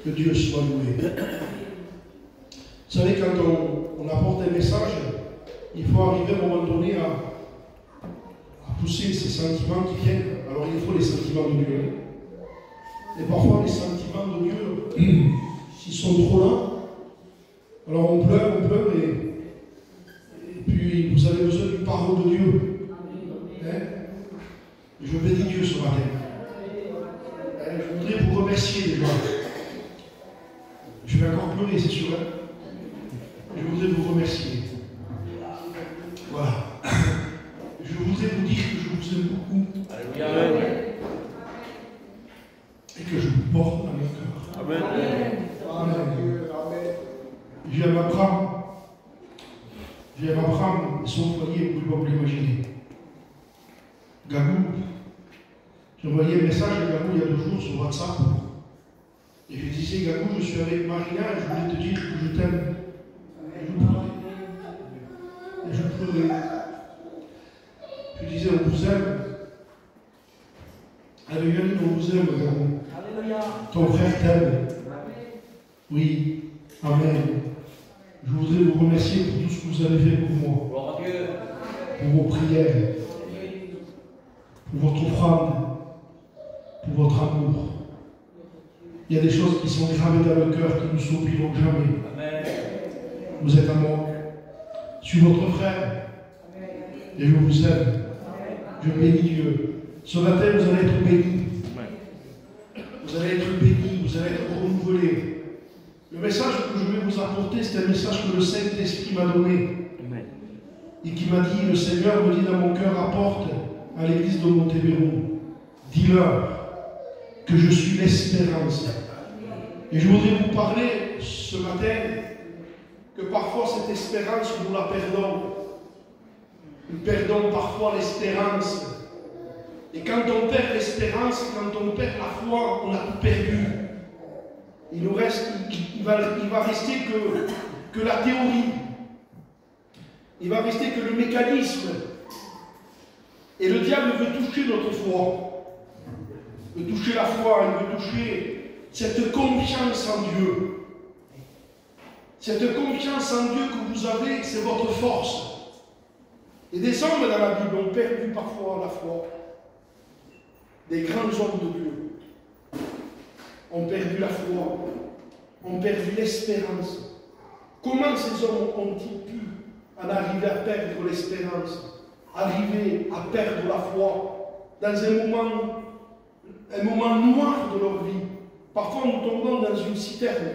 Que Dieu soit loué. Vous savez, quand on apporte un message, il faut arriver à un moment donné à pousser ces sentiments qui viennent. Alors il faut les sentiments de Dieu. Et parfois les sentiments de Dieu, s'ils sont trop là, alors on pleure et puis vous avez besoin d'une parole de Dieu. Hein? Je bénis Dieu ce matin. Je voudrais vous remercier déjà. Je vais encore pleurer, c'est sûr. Hein? Je voudrais vous remercier. Voilà. Je voudrais vous dire que je vous aime beaucoup. Alléluia. Et que je vous porte dans mon cœur. Amen. Amen. J'aime Abraham. J'aime Abraham et son foyer, vous ne pouvez pas l'imaginer. Gabou. J'ai envoyé un message à Gabou il y a 2 jours sur WhatsApp. Et je disais, Gabou, je suis avec Marina et je voulais te dire que je t'aime. Et je pleurais. Je disais, on vous aime. Alléluia, on vous aime, Gabou. Alléluia. Ton frère t'aime. Oui. Amen. Je voudrais vous remercier pour tout ce que vous avez fait pour moi. Pour vos prières. Pour votre offrande. Pour votre amour. Il y a des choses qui sont gravées dans le cœur que nous n'oublierons jamais. Amen. Vous êtes à moi. Je suis votre frère. Et je vous aime. Je bénis Dieu. Ce matin, vous allez être bénis. Vous allez être bénis. Vous allez être renouvelés. Le message que je vais vous apporter, c'est un message que le Saint-Esprit m'a donné. Amen. Et qui m'a dit, le Seigneur me dit dans mon cœur, apporte à l'église de Montebello. Dis-leur que je suis l'espérance. Et je voudrais vous parler ce matin que parfois cette espérance, nous la perdons. Nous perdons parfois l'espérance. Et quand on perd l'espérance, quand on perd la foi, on a tout perdu. Il nous reste, il va rester que la théorie. Il va rester que le mécanisme. Et le diable veut toucher notre foi. Il veut toucher la foi, il veut toucher cette confiance en Dieu. Cette confiance en Dieu que vous avez, c'est votre force. Et des hommes dans la Bible ont perdu parfois la foi. Des grands hommes de Dieu ont perdu la foi, ont perdu l'espérance. Comment ces hommes ont-ils pu en arriver à perdre l'espérance, arriver à perdre la foi dans un moment noir de leur vie? Parfois nous tombons dans une citerne.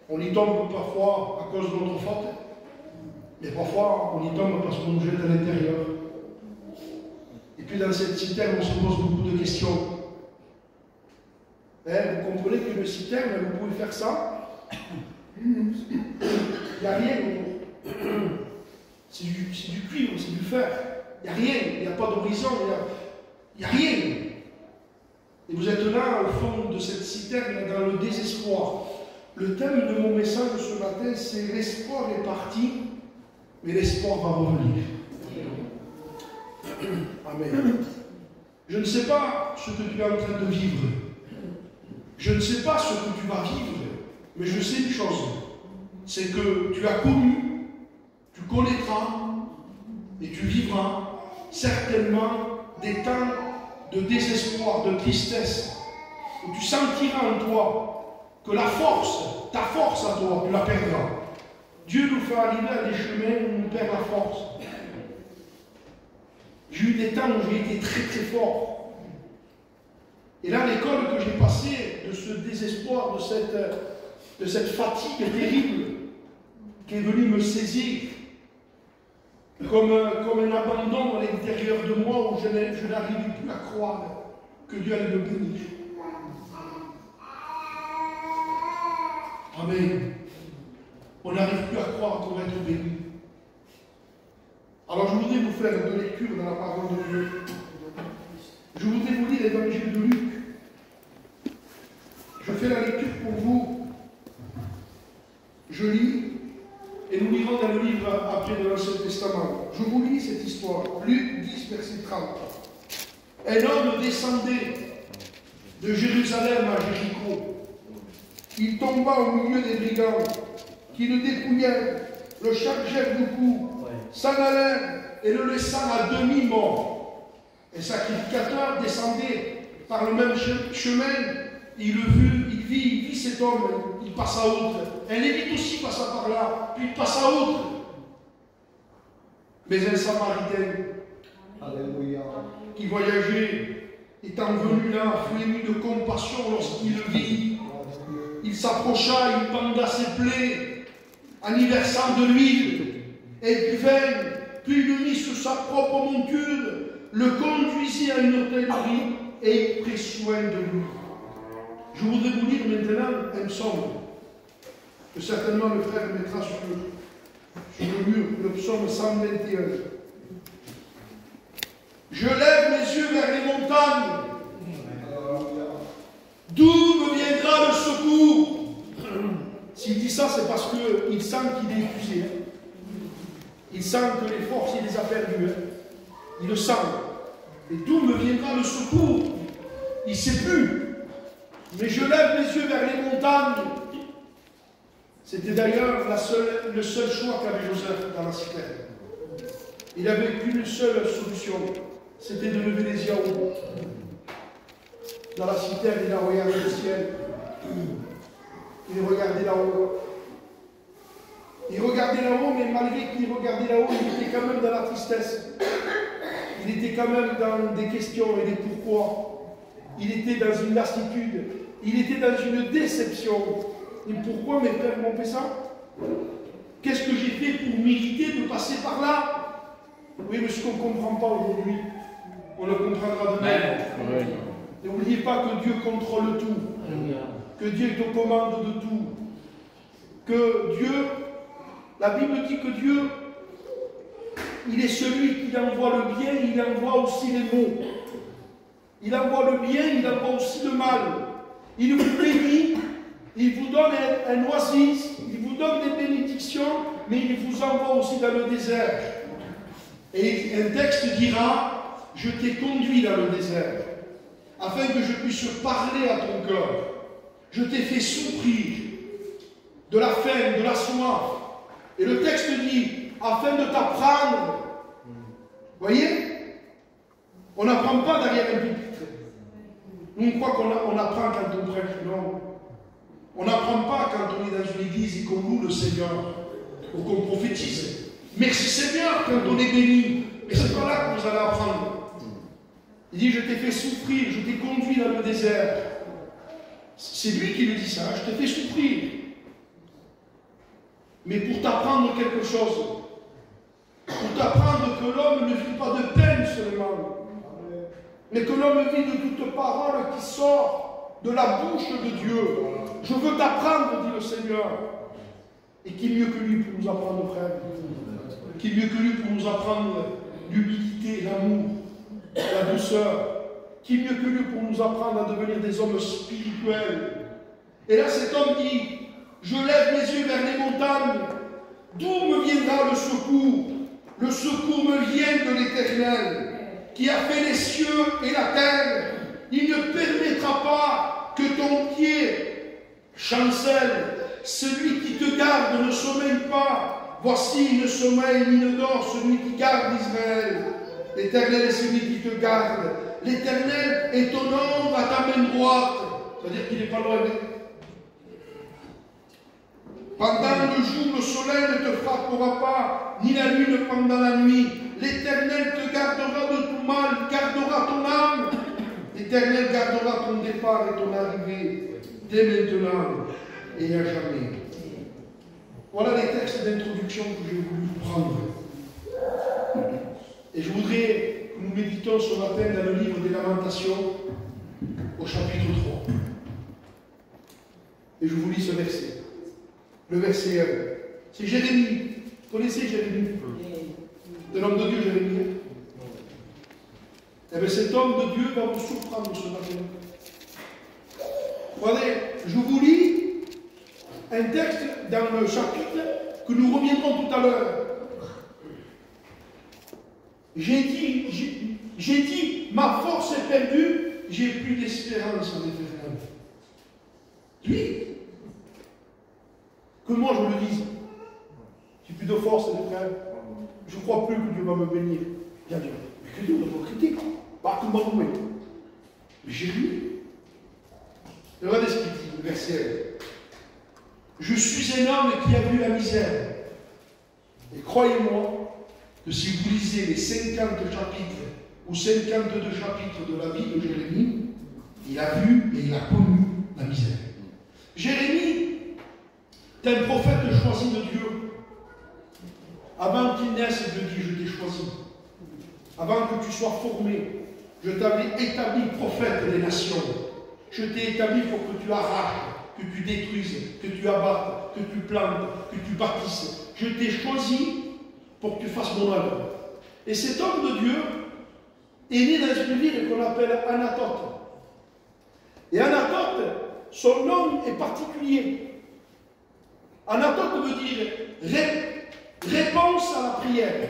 On y tombe parfois à cause de notre faute, mais parfois on y tombe parce qu'on nous jette à l'intérieur. Et puis dans cette citerne, on se pose beaucoup de questions. Vous comprenez qu'une citerne, vous pouvez faire ça. Il n'y a rien autour. C'est du cuivre, c'est du fer. Il n'y a rien, il n'y a pas d'horizon, il n'y a rien. Et vous êtes là, au fond de cette citerne, dans le désespoir. Le thème de mon message ce matin, c'est l'espoir est parti, mais l'espoir va revenir. Amen. Je ne sais pas ce que tu es en train de vivre. Je ne sais pas ce que tu vas vivre, mais je sais une chose, c'est que tu as connu, tu connaîtras et tu vivras certainement des temps de désespoir, de tristesse, où tu sentiras en toi que la force, ta force à toi, tu la perdras. Dieu nous fait arriver à des chemins où on perd la force. J'ai eu des temps où j'ai été très très fort. Et là, l'école que j'ai passée, de ce désespoir, de cette fatigue terrible qui est venue me saisir, comme un abandon à l'intérieur de moi où je n'arrivais plus à croire que Dieu allait me bénir. Amen. On n'arrive plus à croire qu'on va être béni. Alors je voudrais vous faire une lecture dans la parole de Dieu. Je voudrais vous lire l'évangile de Luc. Je fais la lecture pour vous. Je lis, et nous lirons dans le livre après de l'Ancien Testament. Je vous lis cette histoire. Luc 10, verset 30. Un homme descendait de Jérusalem à Jéricho. Il tomba au milieu des brigands qui le dépouillèrent, le chargèrent du cou, s'en allèrent et le laissant à demi mort. Un sacrificateur descendait par le même chemin. Il vit cet homme, il passa outre. Un lévite aussi passa par là, puis il passa outre. Mais un samaritain, qui voyageait, étant venu là, fut ému de compassion lorsqu'il le vit. Il s'approcha, il banda ses plaies, en y versant de l'huile et du vin, puis il le mit sur sa propre monture, le conduisit à une hôtellerie et il prit soin de lui. Je voudrais vous lire maintenant un psaume que certainement le frère mettra sur le mur, le psaume 121. Je lève mes yeux vers les montagnes. D'où me viendra le secours? S'il dit ça, c'est parce qu'il sent qu'il est épuisé. Il sent que les forces, il les a perdues. Il le sent. Et d'où me viendra le secours? Il ne sait plus. Mais je lève mes yeux vers les montagnes. C'était d'ailleurs le seul choix qu'avait Joseph dans la citerne. Il n'avait qu'une seule solution, c'était de lever les yeux en haut. Dans la citerne, il a regardé le ciel. Il regardait là-haut. Il regardait là-haut, mais malgré qu'il regardait là-haut, il était quand même dans la tristesse. Il était quand même dans des questions et des pourquoi. Il était dans une lassitude. Il était dans une déception. Et pourquoi mes frères m'ont fait ça? Qu'est-ce que j'ai fait pour mériter de passer par là? Oui, mais ce qu'on ne comprend pas aujourd'hui, on le comprendra demain. N'oubliez pas que Dieu contrôle tout. Que Dieu est aux commandes de tout. Que Dieu, la Bible dit que Dieu, il est celui qui envoie le bien, il envoie aussi les maux. Il envoie le bien, il envoie aussi le mal. Il vous bénit, il vous donne un oasis, il vous donne des bénédictions, mais il vous envoie aussi dans le désert. Et un texte dira, je t'ai conduit dans le désert, afin que je puisse parler à ton cœur. Je t'ai fait souffrir de la faim, de la soif. Et le texte dit, afin de t'apprendre. Voyez? On n'apprend pas derrière un pupitre. Nous, on croit qu'on apprend quand on prêche. Non. On n'apprend pas quand on est dans une église et qu'on loue le Seigneur ou qu'on prophétise. Merci Seigneur quand on est béni. Mais c'est pas là que vous allez apprendre. Il dit, je t'ai fait souffrir, je t'ai conduit dans le désert. C'est lui qui le dit ça, je t'ai fait souffrir. Mais pour t'apprendre quelque chose. Pour t'apprendre que l'homme ne vit pas de peine seulement. Mais que l'homme vit de toute parole qui sort de la bouche de Dieu. Je veux t'apprendre, dit le Seigneur. Et qui mieux que lui pour nous apprendre, frère? Qui mieux que lui pour nous apprendre l'humilité, l'amour, la douceur? Qui mieux que lui pour nous apprendre à devenir des hommes spirituels? Et là, cet homme dit, je lève mes yeux vers les montagnes. D'où me viendra le secours? Le secours me vient de l'Éternel, qui a fait les cieux et la terre. Il ne permettra pas que ton pied chancelle. Celui qui te garde ne sommeille pas. Voici, il ne sommeille ni ne dort, celui qui garde Israël. L'Éternel est celui qui te garde. L'Éternel est ton ombre à ta main droite. C'est-à-dire qu'il n'est pas loin. Pendant le jour, le soleil ne te frappera pas, ni la lune pendant la nuit. L'Éternel te gardera de tout mal, gardera ton âme. L'Éternel gardera ton départ et ton arrivée, dès maintenant et à jamais. Voilà les textes d'introduction que j'ai voulu prendre. Et je voudrais que nous méditons ce matin dans le livre des Lamentations, au chapitre 3. Et je vous lis ce verset. Le verset 1. C'est Jérémie. Vous connaissez Jérémie? De l'homme de Dieu, Jérémie. Eh bien, cet homme de Dieu va vous surprendre ce matin. Regardez, je vous lis un texte dans le chapitre que nous reviendrons tout à l'heure. J'ai dit, ma force est perdue, j'ai plus d'espérance en l'éternel. Lui, que moi je le dise, j'ai plus de force, l'éternel. Je ne crois plus que Dieu va me bénir. Il a dit, mais que Dieu me critique. Pas tout le monde, mais j'ai lu. Regardez ce qu'il dit, le verset. Je suis un homme qui a vu la misère. Et croyez-moi que si vous lisez les 50 chapitres ou 52 chapitres de la vie de Jérémie, il a vu et il a connu la misère. Jérémie est un prophète choisi de Dieu. Avant qu'il naisse, Dieu dit, je t'ai choisi. Avant que tu sois formé, je t'avais établi prophète des nations. Je t'ai établi pour que tu arraches, que tu détruises, que tu abattes, que tu plantes, que tu bâtisses. Je t'ai choisi pour que tu fasses mon œuvre. Et cet homme de Dieu est né dans une ville qu'on appelle Anatote. Et Anatote, son nom est particulier. Anatote veut dire réponse à la prière.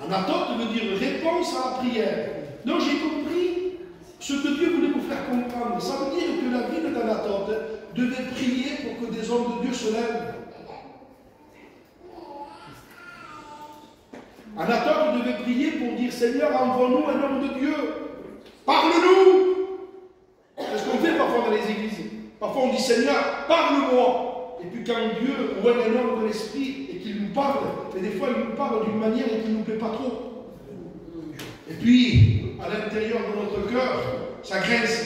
Anatote veut dire réponse à la prière. Donc j'ai compris ce que Dieu voulait vous faire comprendre. Ça veut dire que la ville d'Anatote devait prier pour que des hommes de Dieu se lèvent. Anatote devait prier pour dire Seigneur, envoie-nous un homme de Dieu. Parle-nous. C'est ce qu'on fait parfois dans les églises. Parfois on dit Seigneur, parle-moi. Et puis quand Dieu ou un homme de l'esprit et qu'il nous parle, mais des fois il nous parle d'une manière qui ne nous plaît pas trop. Et puis, à l'intérieur de notre cœur, ça grince.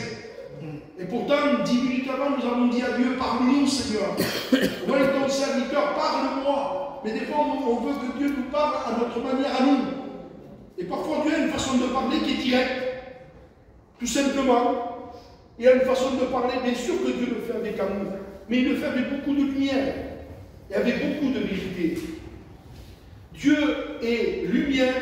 Et pourtant, 10 minutes avant, nous avons dit à Dieu, parle-nous Seigneur. Moi et ton serviteur, parle-moi. Mais des fois, on veut que Dieu nous parle à notre manière à nous. Et parfois, Dieu a une façon de parler qui est directe. Tout simplement. Il a une façon de parler, bien sûr que Dieu le fait avec amour. Mais il le fait avec beaucoup de lumière. Et avec beaucoup de vérité. Dieu est lumière.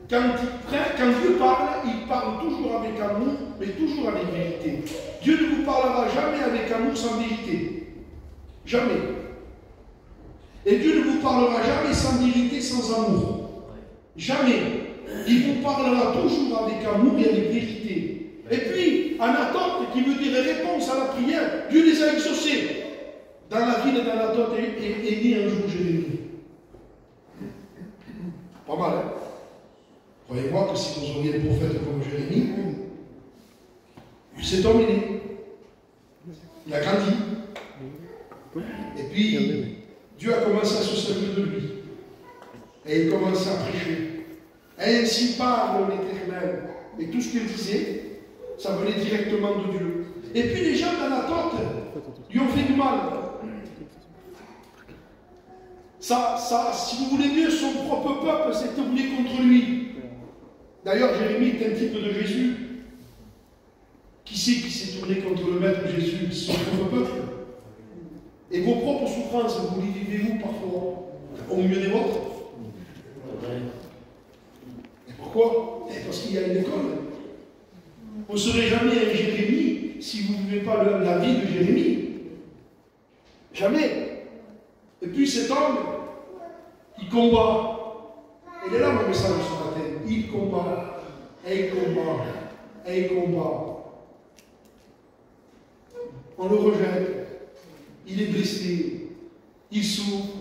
Quand Dieu parle, il parle toujours avec amour, mais toujours avec vérité. Dieu ne vous parlera jamais avec amour sans vérité. Jamais. Et Dieu ne vous parlera jamais sans vérité, sans amour. Jamais. Il vous parlera toujours avec amour et avec vérité. Et puis, Anatote, qui veut dire réponse à la prière, Dieu les a exaucés. Dans la ville d'Anatote est né un jour Jérémie. Pas mal, hein? Croyez-moi que si vous auriez un prophète comme Jérémie, cet homme est né. Il a grandi. Et puis, Dieu a commencé à se servir de lui. Et il commence à prêcher. Et ainsi parle l'Éternel. Et tout ce qu'il disait, ça venait directement de Dieu. Et puis les gens d'Anatote lui ont fait du mal. Si vous voulez mieux, son propre peuple s'est tourné contre lui. D'ailleurs, Jérémie est un type de Jésus. Qui c'est qui s'est tourné contre le Maître Jésus? Son propre peuple. Et vos propres souffrances, vous les vivez où parfois? Au milieu des vôtres? Et pourquoi? Parce qu'il y a une école. Vous ne serez jamais un Jérémie si vous ne vivez pas la vie de Jérémie. Jamais. Et puis cet homme, il combat. Il est là mon message ce matin. Il combat, et il combat, et il combat. On le rejette, il est blessé, il souffre,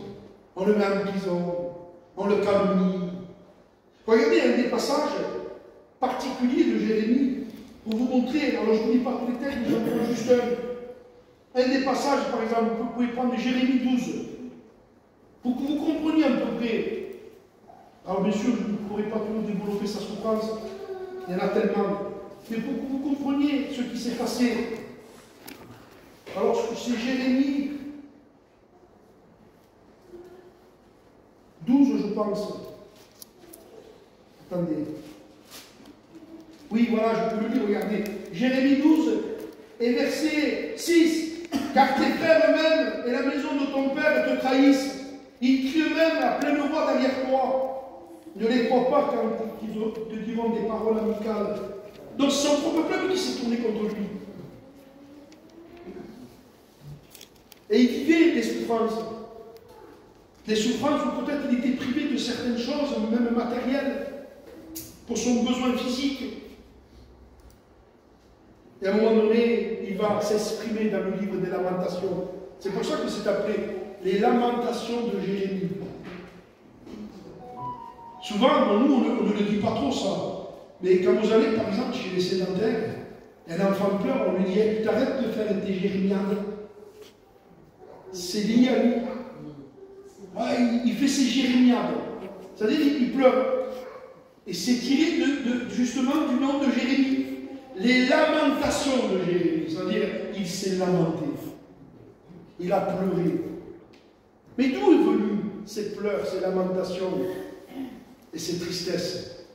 on le met en prison, on le calomnie. Regardez un des passages particuliers de Jérémie, pour vous montrer, alors je ne vous dis pas tous les textes, mais j'en prends juste un. Un des passages, par exemple, vous pouvez prendre Jérémie 12, pour que vous compreniez à peu près. Alors bien sûr, je ne pourrai pas tout développer sa souffrance, il y en a tellement. Mais pour que vous compreniez ce qui s'est passé. Alors c'est Jérémie 12, je pense. Attendez. Oui, voilà, je peux le lire, regardez. Jérémie 12 et verset 6. Car tes frères eux-mêmes et la maison de ton père te trahissent. Ils crient eux-mêmes à pleine voix derrière toi. Ne les crois pas quand ils te diront des paroles amicales. Donc c'est son propre peuple qui s'est tourné contre lui. Et il vivait des souffrances. Des souffrances où peut-être il était privé de certaines choses, même matérielles. pour son besoin physique. Et à un moment donné, il va s'exprimer dans le livre des Lamentations. C'est pour ça que c'est appelé les Lamentations de Jérémie. Souvent, bon, nous, on ne le dit pas trop ça. Mais quand vous allez, par exemple, chez les sédentaires, un enfant pleure, on lui dit hey, « T'arrêtes de faire des jérémiades. » C'est lié à lui. Ouais, il fait ses jérémiades. C'est-à-dire qu'il pleure. Et c'est tiré justement du nom de Jérémie. Les lamentations de Jérémie. C'est-à-dire, il s'est lamenté. Il a pleuré. Mais d'où est venu ces pleurs, ces lamentations et ces tristesses?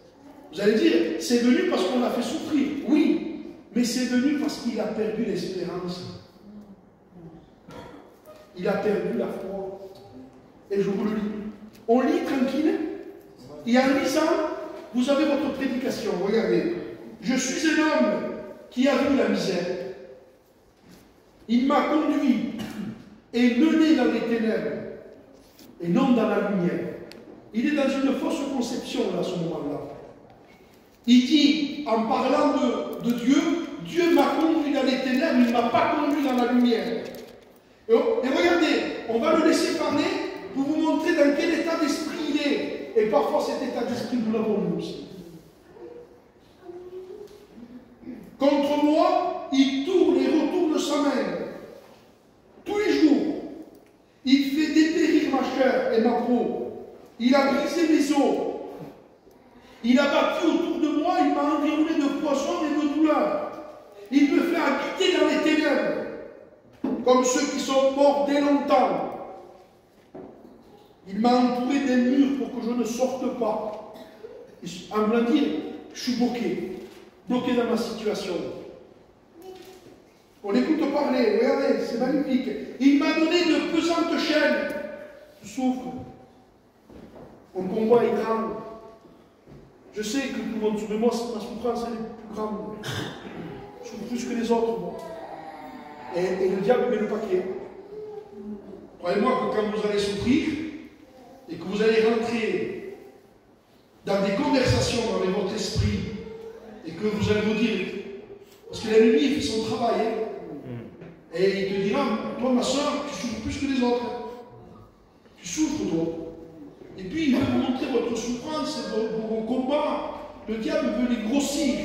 Vous allez dire, c'est venu parce qu'on l'a fait souffrir. Oui, mais c'est venu parce qu'il a perdu l'espérance. Il a perdu la foi. Et je vous le lis. On lit tranquille. Et en lisant, vous avez votre prédication. Regardez. Je suis un homme qui a vu la misère. Il m'a conduit et mené dans les ténèbres et non dans la lumière. Il est dans une fausse conception là, à ce moment-là. Il dit, en parlant de Dieu, Dieu m'a conduit dans les ténèbres, il ne m'a pas conduit dans la lumière. Et regardez, on va le laisser parler pour vous montrer dans quel état d'esprit il est. Et parfois cet état d'esprit, nous l'avons nous aussi. Contre moi, il tourne et retourne sa main. Tous les jours, il fait dépérir ma chair et ma peau. Il a brisé mes os. Il a battu autour de moi, il m'a environné de poissons et de douleurs. Il me fait habiter dans les ténèbres, comme ceux qui sont morts dès longtemps. Il m'a entouré des murs pour que je ne sorte pas. En blanc dire, je suis bloqué dans ma situation. On écoute parler, regardez, c'est magnifique. Il m'a donné de pesantes chaînes. Je souffre. Mon combat est grand. Je sais que tout le monde, mais moi, ma souffrance elle est plus grande. Je souffre plus que les autres, moi. Et le diable met le paquet. Croyez-moi que quand vous allez souffrir, et que vous allez rentrer dans des conversations avec votre esprit, et que vous allez vous dire, parce que l'ennemi fait son travail, et il te dira, toi ma soeur, tu souffres plus que les autres. Tu souffres, toi. Et puis il va vous montrer votre souffrance, vos combats. Le diable veut les grossir.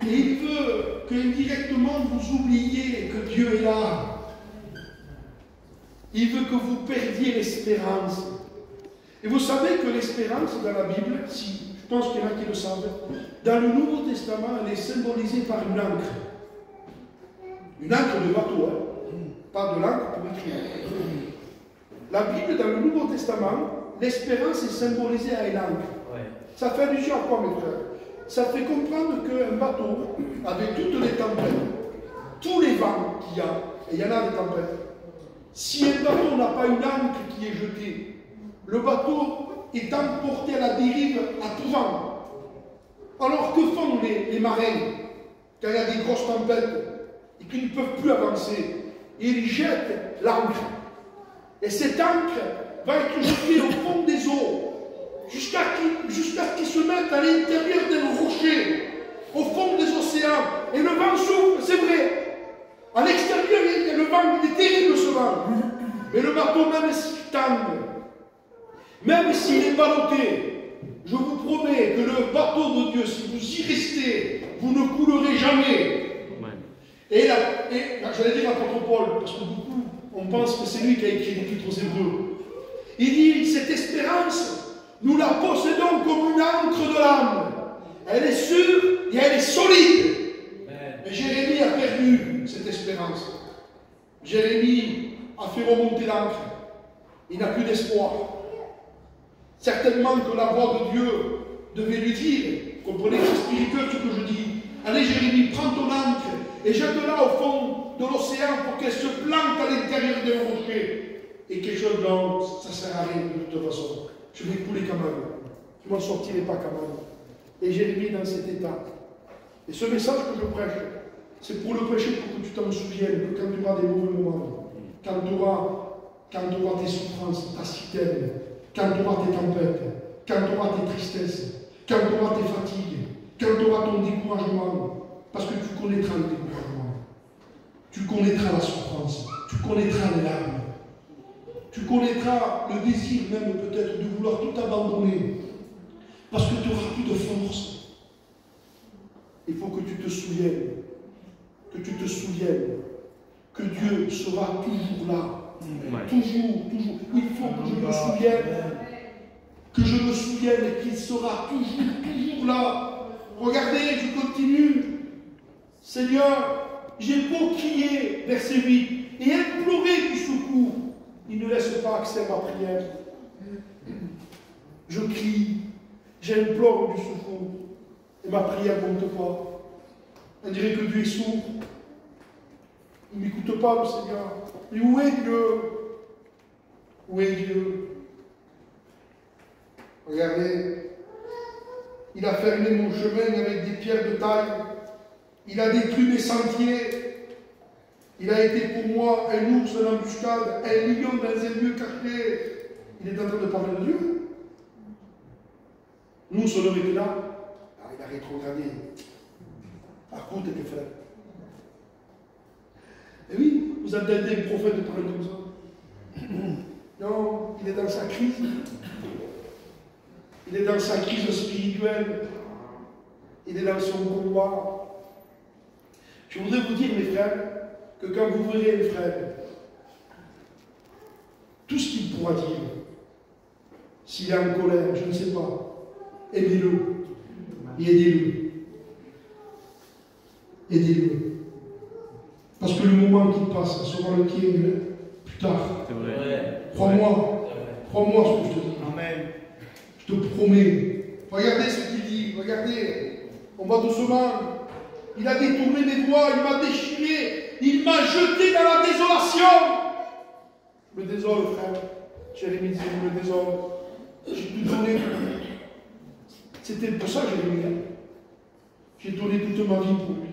Et il veut qu'indirectement vous oubliez que Dieu est là. Il veut que vous perdiez l'espérance. Et vous savez que l'espérance dans la Bible, si je pense qu'il y en a qui le savent, dans le Nouveau Testament, elle est symbolisée par une ancre. Une ancre de bateau, hein. Pas de l'encre pour écrire. La Bible, dans le Nouveau Testament, l'espérance est symbolisée à une ancre. Ouais. Ça fait allusion à quoi, mes frères? Ça fait comprendre qu'un bateau, avec toutes les tempêtes, tous les vents qu'il y a, et il y en a des tempêtes, si un bateau n'a pas une ancre qui est jetée, le bateau est emporté à la dérive à tout vent. Alors que font les marins quand il y a des grosses tempêtes et qu'ils ne peuvent plus avancer? Ils jettent l'ancre. Et cette ancre va être jetée au fond des eaux jusqu'à qu'ils se mettent à l'intérieur d'un rocher, au fond des océans. Et le vent souffle, c'est vrai. À l'extérieur, le vent, il est terrible ce vent. Mais le bateau, même s'il tangue, même s'il est ballotté, je vous promets que le bateau de Dieu, si vous y restez, vous ne coulerez jamais. Et j'allais dire l'apôtre Paul, parce que beaucoup, on pense que c'est lui qui a écrit l'Épître aux Hébreux. Il dit, cette espérance, nous la possédons comme une encre de l'âme. Elle est sûre et elle est solide. Mais Jérémie a perdu cette espérance. Jérémie a fait remonter l'encre. Il n'a plus d'espoir. Certainement que la voix de Dieu devait lui dire, comprenez que c'est spirituel ce que je dis, allez Jérémie, prends ton encre et jette-la au fond de l'océan pour qu'elle se plante à l'intérieur d'un rocher. Et quelque chose d'autre, ça ne sert à rien de toute façon. Je vais couler quand même. Je ne m'en sortirai pas quand même. Et Jérémie dans cet état. Et ce message que je prêche, c'est pour le prêcher pour que tu t'en souviennes, que quand tu auras des mauvais moments, quand tu auras tes souffrances, ta citaine, quand tu auras tes tempêtes, quand tu auras tes tristesses, quand tu auras tes fatigues, quand tu auras ton découragement, parce que tu connaîtras le découragement, tu connaîtras la souffrance, tu connaîtras les larmes, tu connaîtras le désir même peut-être de vouloir tout abandonner, parce que tu n'auras plus de force. Il faut que tu te souviennes, que Dieu sera toujours là. Toujours. Il faut que je me souvienne qu'il sera toujours là. Regardez, je continue. Seigneur, j'ai beau crier, verset 8, et implorer du secours. Il ne laisse pas accès à ma prière. Je crie, j'implore du secours, et ma prière ne monte pas. On dirait que Dieu est sourd. Il ne m'écoute pas, le Seigneur. Mais où est Dieu? Où est Dieu? Regardez, il a fermé mon chemin avec des pierres de taille. Il a détruit mes sentiers. Il a été pour moi un ours, une embuscade, un lion dans un lieu caché. Il est en train de parler de Dieu. Nous, si on aurait été là, il a rétrogradé. Par contre, il était frère. Et oui, vous attendez un prophète de parler comme ça. Non, il est dans sa crise. Il est dans sa crise spirituelle. Il est dans son combat. Je voudrais vous dire, mes frères, que quand vous verrez un frère, tout ce qu'il pourra dire, s'il est en colère, je ne sais pas, aimez-le et aidez-le. Aidez-le. Parce que le moment qu'il passe sera le tien plus tard. Crois-moi. Crois-moi ce que je te dis. Amen. Je te promets. Regardez ce qu'il dit. Regardez. On va doucement. Il a détourné mes doigts. Il m'a déchiré. Il m'a jeté dans la désolation. Je me désole, frère. Jérémie disait, je me désole. J'ai tout donné. C'était pour ça que Jérémie. J'ai donné toute ma vie pour lui.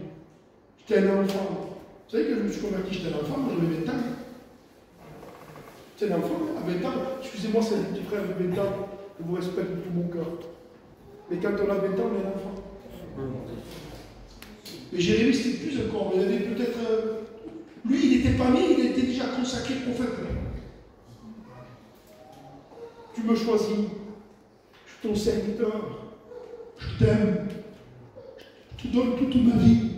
J'étais un enfant. Vous savez que je me suis converti, j'étais un enfant, moi j'avais 20 ans. J'étais un enfant, à 20 ans. Excusez-moi, c'est un petit frère de 20 ans, je vous respecte de tout mon cœur. Mais quand on a 20 ans, on est un enfant. Mais Jérémie, c'était plus encore. Il avait peut-être. Lui, il n'était pas né, il était déjà consacré prophète. Tu me choisis. Je suis ton serviteur. Je t'aime. Je te donne toute ma vie.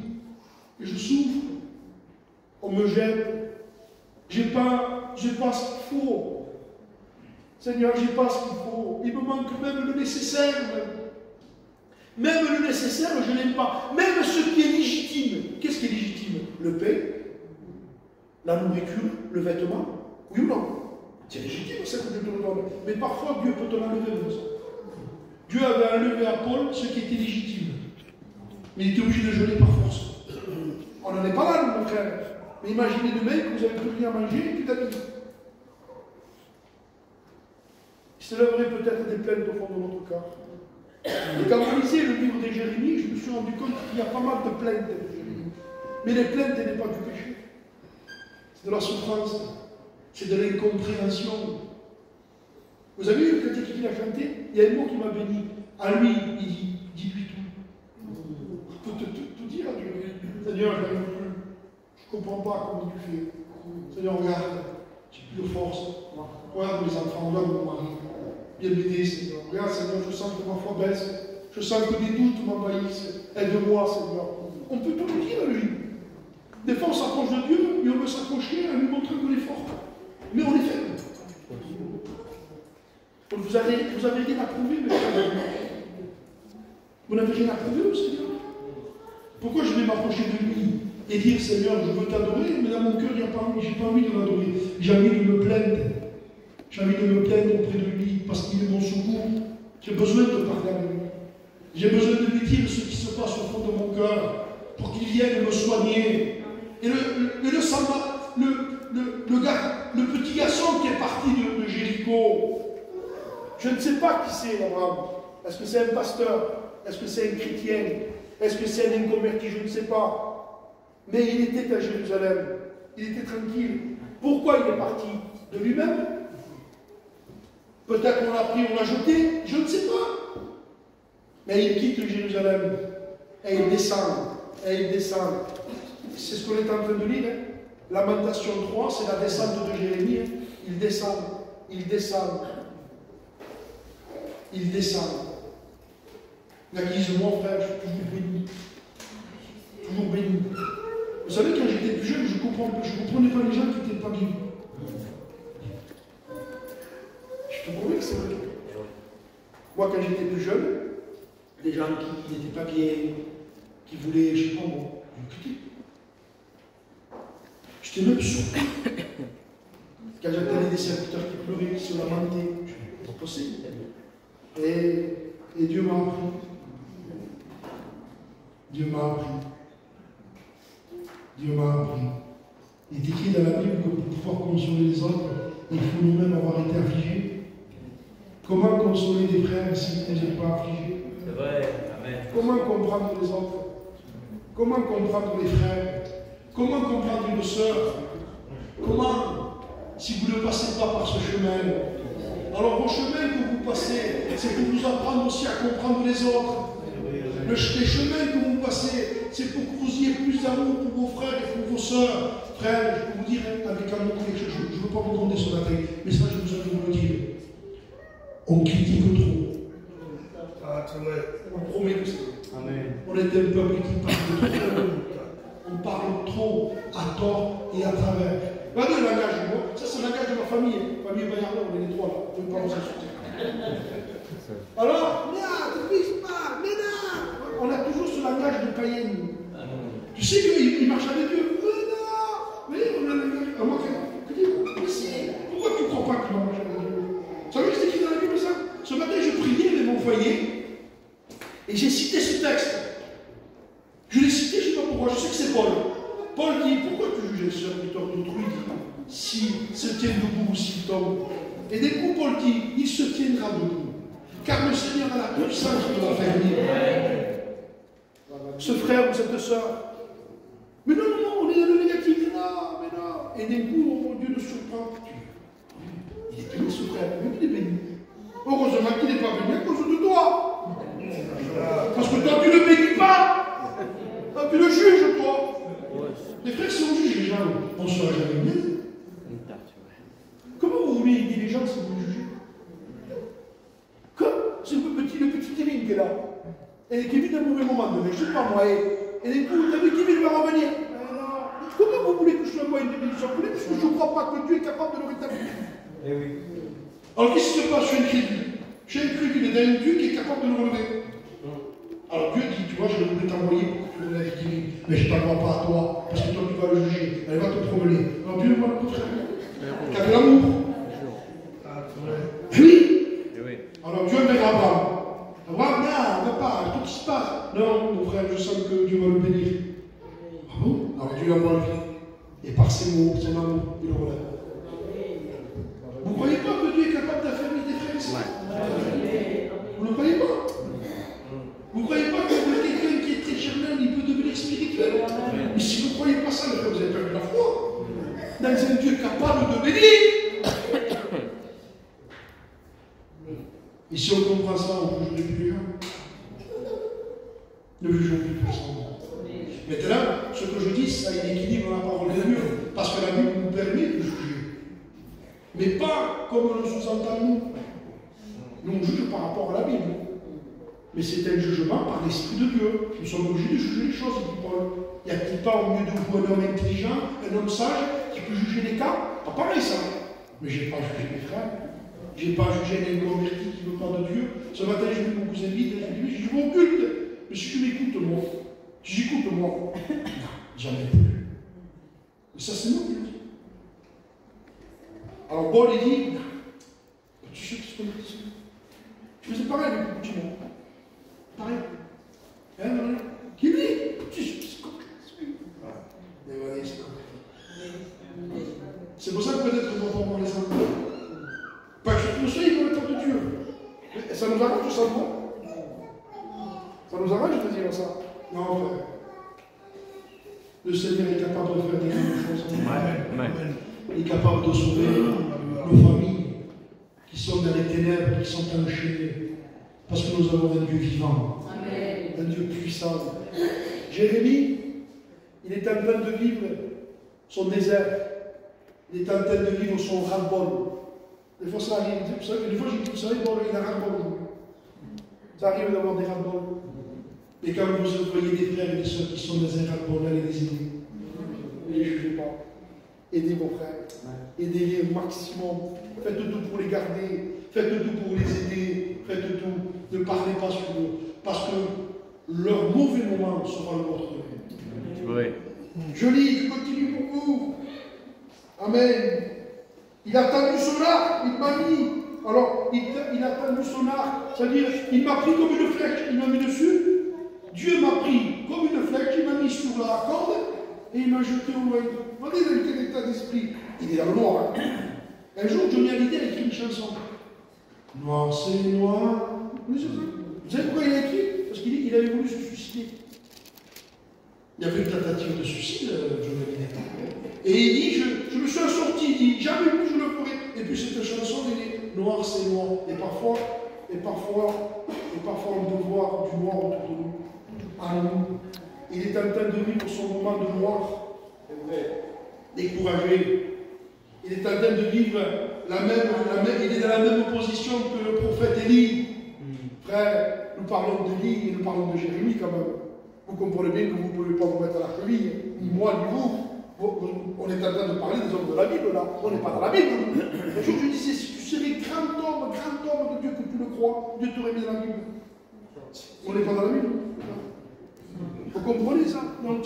Et je souffre. On me gêne. J'ai pas ce qu'il faut. Seigneur, j'ai pas ce qu'il faut. Il me manque même le nécessaire. Même le nécessaire, je n'aime pas. Même ce qui est légitime. Qu'est-ce qui est légitime? Le pain, la nourriture, le vêtement. Oui ou non? C'est légitime, ça que Dieu te le donne. Mais parfois, Dieu peut te l'enlever comme ça. Dieu avait enlevé à Paul ce qui était légitime. Mais il était obligé de jeûner par force. On n'en est pas là, mon frère. Mais imaginez demain que vous n'avez plus rien à manger et puis d'habiller. Il se lèverait peut-être des plaintes au fond de notre cœur. Et quand vous lisez le livre de Jérémie, je me suis rendu compte qu'il y a pas mal de plaintes de Jérémie. Mais les plaintes n'est pas du péché. C'est de la souffrance. C'est de l'incompréhension. Vous avez vu le cantique qu'il a chanté? Il y a un mot qui m'a béni. À lui, il dit, dis-lui tout. Il peut tout dire à Dieu. Seigneur, je n'arrive plus. Je ne comprends pas comment tu fais. Seigneur, regarde, j'ai plus de force. Regarde mes enfants, regarde mon mari. Viens m'aider, Seigneur. Regarde, Seigneur, je sens que ma foi baisse. Je sens que des doutes m'envahissent. Aide-moi, Seigneur. On peut tout lui dire à lui. Des fois, on s'approche de Dieu, mais on veut s'approcher en lui montrant qu'on est fort. Mais on est faible. Vous avez rien à prouver, mes frères. Vous n'avez rien à prouver au Seigneur. Pourquoi je vais m'approcher de lui et dire, Seigneur, je veux t'adorer, mais dans mon cœur, je n'ai pas envie de l'adorer. J'ai envie de me plaindre. J'ai envie de me plaindre auprès de lui, parce qu'il est mon secours. J'ai besoin de parler avec lui. J'ai besoin de lui dire ce qui se passe au fond de mon cœur, pour qu'il vienne me soigner. Et le petit garçon qui est parti de Jéricho, je ne sais pas qui c'est, Abraham. Est-ce que c'est un pasteur? Est-ce que c'est un chrétien? Est-ce que c'est un inconverti? Je ne sais pas. Mais il était à Jérusalem. Il était tranquille. Pourquoi il est parti? De lui-même? Peut-être qu'on l'a pris, on l'a jeté. Je ne sais pas. Mais il quitte Jérusalem. Et il descend. Et il descend. C'est ce qu'on est en train de lire. Hein? Lamentation 3, c'est la descente de Jérémie. Hein? Il descend. Il descend. Il descend. La guise, moi, frère, je suis toujours béni. Toujours béni. Vous savez, quand j'étais plus jeune, je ne comprenais pas les gens qui n'étaient pas bien. Je te promets que c'est vrai. Moi, quand j'étais plus jeune, les gens qui n'étaient pas bien, qui voulaient, je ne sais pas moi, me quitter. J'étais même surpris. Quand j'entendais des serviteurs qui pleuraient, qui se lamentaient, je me disais, c'est possible. Et Dieu m'a appris. Dieu m'a appris. Dieu m'a appris. Il est écrit dans la Bible que pour pouvoir consoler les autres, il faut nous-mêmes avoir été affligés. Comment consoler des frères si vous n'êtes pas affligés? C'est vrai, amen. Comment comprendre les autres? Comment comprendre les frères? Comment comprendre une sœur? Comment, si vous ne passez pas par ce chemin? Alors vos chemins que vous passez, c'est pour vous apprendre aussi à comprendre les autres. Les chemins que vous passez, c'est pour que vous ayez plus d'amour pour vos frères et pour vos sœurs. Frères, je peux vous dire avec amour quelque chose, je ne veux pas vous demander sur la tête, mais ça je vous ai vous le dire. On critique trop. On promet que c'est vrai. On est un peuple qui parle trop. On parle trop à tort et à travers. Regardez le langage de moi. Ça, c'est le langage de ma famille. Famille Bayardon, on est les trois là. On ne peut pas nous insulter. Alors, on a toujours ce langage de païen. Tu sais qu'il marche avec Dieu. Mais on a un langage. Mais si, pourquoi tu ne crois pas qu'il marche avec Dieu? Vous savez que c'est écrit dans la Bible ça? Ce matin, je priais avec mon foyer et j'ai cité ce texte. Je l'ai cité, je ne sais pas pourquoi, je sais que c'est Paul. Paul dit, pourquoi tu juges les serviteurs d'autrui s'ils se tiennent debout ou s'ils tombent? Et d'un coup, Paul dit, il se tiendra debout. Car le Seigneur a la puissance de la faire vivre. Ce frère ou cette soeur. Mais non, on est dans le négatif. Mais non. Et d'un coup, oh, Dieu nous surprend. Il est béni, ce frère. Mais il est béni. Heureusement qu'il n'est pas béni à cause de toi. Parce que toi, tu ne le bénis pas. Toi, tu le juges, toi. Les frères, si on juge les gens, on ne sera jamais bien. Comment vous voulez aider les gens si vous les jugez? Comme c'est le petit Kevin qui est là. Et Kevin a un mauvais moment donné, je ne sais pas moi. Et du coup, le Kevin va revenir. Comment vous voulez que je sois moi une bénédiction? Vous voulez parce que je ne crois pas que Dieu est capable de le rétablir. Eh oui. Alors qu'est-ce qui se passe chez un crédit? Chez un crédit, il y a un Dieu qui est capable de le relever. Alors Dieu dit, tu vois, je voulais t'envoyer pour que tu relèves Kevin. Mais je ne t'envoie pas à toi, parce que toi tu vas le juger. Elle va te promener. Alors Dieu va le faire. Car l'amour. Oui. Alors Dieu ne verra pas. Abraham, non, ne va pas, tout ce qui se passe. Non, mon frère, je sens que Dieu va le bénir. Ah bon? Alors Dieu l'envoie le vie. Et par ses mots, son amour, il le relève. Vous ne croyez pas que Dieu est capable d'affermir des frères ici? Vous ne croyez pas? Vous ne croyez pas que quelqu'un qui est très charnel, il peut devenir spirituel? Mais si vous ne croyez pas ça, vous avez perdu la foi. Dans un Dieu capable de bénir. Et si on comprend ça, on ne juge plus les gens. Ne jugeons plus personne. Maintenant, ce que je dis, ça équilibre la parole de Dieu. Parce que la Bible nous permet de juger. Mais pas comme on le sous-entend nous. Nous, on juge par rapport à la Bible. Mais c'est un jugement par l'Esprit de Dieu. Nous sommes obligés de juger les choses, dit Paul. Y a-t-il pas au milieu de vous un homme intelligent, un homme sage, qui peut juger les cas? Pas pareil ça. Mais je n'ai pas jugé mes frères. Je n'ai pas jugé un inconverti qui ne veut pas de Dieu. Ce matin, je vais mon cousin vite, je vais au culte. Mais si tu m'écoutes, moi, si j'écoute, moi, non, jamais plus. Et ça, c'est moi qui le dis. Alors, Paul, il dit, tu sais ce qu'on dit ici? Je faisais pareil avec le petit monde. Pareil. Hein, non, qui dit? Tu sais ce qu'on dit? Mais voilà, c'est comme ça. C'est pour ça que peut-être qu'on va pas voir les enfants. Parce que tout ça, ils veulent le temps de Dieu. Et ça nous arrange, ça, non? Ça nous arrange de dire ça? Non, frère. Le Seigneur est capable de faire des grandes choses. Il est capable de sauver nos familles qui sont dans les ténèbres, qui sont enchaînées Parce que nous avons un Dieu vivant. Amen. Un Dieu puissant. Jérémie, il est en train de vivre son désert. Il est en train de vivre son ras-le-bol. Des fois, ça arrive. Vous savez, des fois, vous savez, bon, il a ras-le-bol aujourd'hui. Ça arrive d'avoir des ras-le-bol. Et quand vous voyez des frères et des soeurs qui sont dans un ras-le-bol, allez les aider. Ne les jugez pas. Aidez vos frères. Aidez-les au maximum. Faites tout pour les garder. Faites tout pour les aider. Faites tout. Ne parlez pas sur eux. Parce que leur mauvais moment sera le vôtre. Oui. Je lis, je continue pour vous. Amen. Il a tendu son arc, il m'a mis. Alors, il a tendu son arc, c'est-à-dire, il m'a pris comme une flèche, il m'a mis dessus. Dieu m'a pris comme une flèche, il m'a mis sur la corde et il m'a jeté au loin. Vous voyez dans quel état d'esprit? Il est dans le noir. Hein. Un jour, Johnny Hallyday a écrit une chanson. Noir, c'est noir. Vous savez pourquoi il a écrit? Parce qu'il avait voulu se suicider. Il y avait une tentative de suicide, Johnny Hallyday. Et il dit, je me suis assorti, il dit, jamais plus je le ferai. Et puis cette chanson, il dit, noir c'est noir. Et parfois, on peut voir du noir autour de nous. En nous. Il est en train de vivre son moment de noir. Découragé. Il est en train de vivre il est dans la même position que le prophète Élie. Frère, nous parlons d'Élie et nous parlons de Jérémie quand même. Vous comprenez bien que vous ne pouvez pas vous mettre à la cheville, ni moi, ni vous. On est en train de parler des hommes de la Bible, là. On n'est pas dans la Bible. Un jour, je disais, si tu serais grand homme de Dieu que tu le crois, Dieu t'aurait mis dans la Bible. On n'est pas dans la Bible. Vous comprenez ça? Non,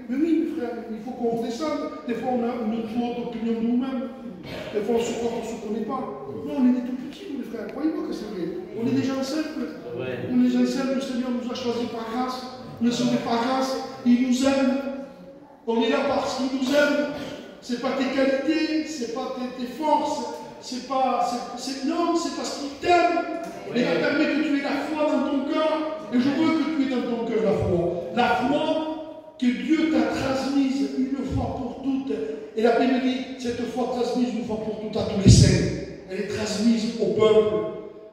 mais oui, mes frères, il faut qu'on redescende. Des fois, on a une autre opinion de nous-mêmes. Des fois, on se croit pour ce qu'on n'est pas. Non, on est des tout petits, mes frères. Croyez-moi que c'est vrai. On est des gens simples. Ouais. On est des gens simples. Le Seigneur nous a choisis par grâce. Ne sommes pas grâce. Il nous aime. On est là parce qu'il nous aime. Ce n'est pas tes qualités, ce n'est pas tes forces, non, c'est parce qu'il t'aime. Il a permis que tu aies la foi dans ton cœur. Et je veux que tu aies dans ton cœur la foi. La foi que Dieu t'a transmise une fois pour toutes. Et la Bible dit, cette foi transmise une fois pour toutes à tous les saints. Elle est transmise au peuple.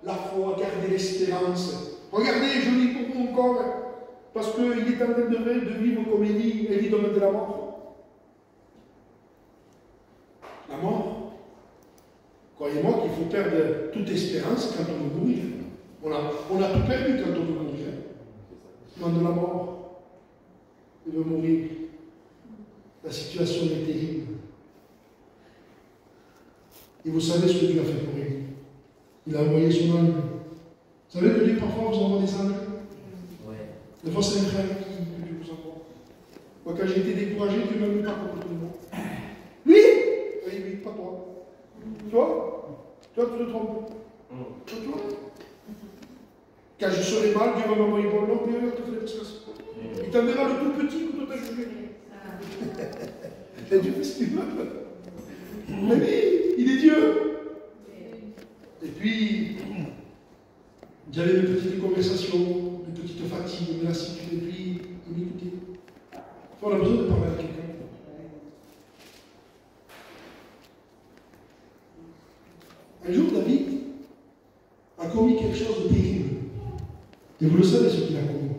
La foi, garder l'espérance. Regardez, je lis pour vous encore. Parce qu'il est en train de vivre comme Élie domaine de la mort. La mort. Croyez-moi qu'il faut perdre toute espérance quand on veut mourir. On a tout perdu quand on veut mourir. Demande de la mort. Il veut mourir. La situation est terrible. Et vous savez ce que Dieu a fait pour Élie. Il a envoyé son ange. Vous savez que Dieu parfois vous envoie des anges. Des fois, c'est un frère que Dieu vous envoie. Moi, quand j'ai été découragé, Dieu ne m'a mis pas contre tout le monde. Lui? Oui, pas toi. Toi? Toi, tu te trompes. Toi? Quand je serai mal, Dieu va m'envoyer pour l'homme, mais il te fait des passes. Il t'enverra le tout petit que toi t'as jugé. Et Dieu fait ce qu'il veut. Mais oui, il est Dieu. Et puis, j'avais une petite conversation, une petite fatigue, une lassitude, et puis il m'écoutait. On a besoin de parler à quelqu'un. Un jour, David a commis quelque chose de terrible. Et vous le savez ce qu'il a commis.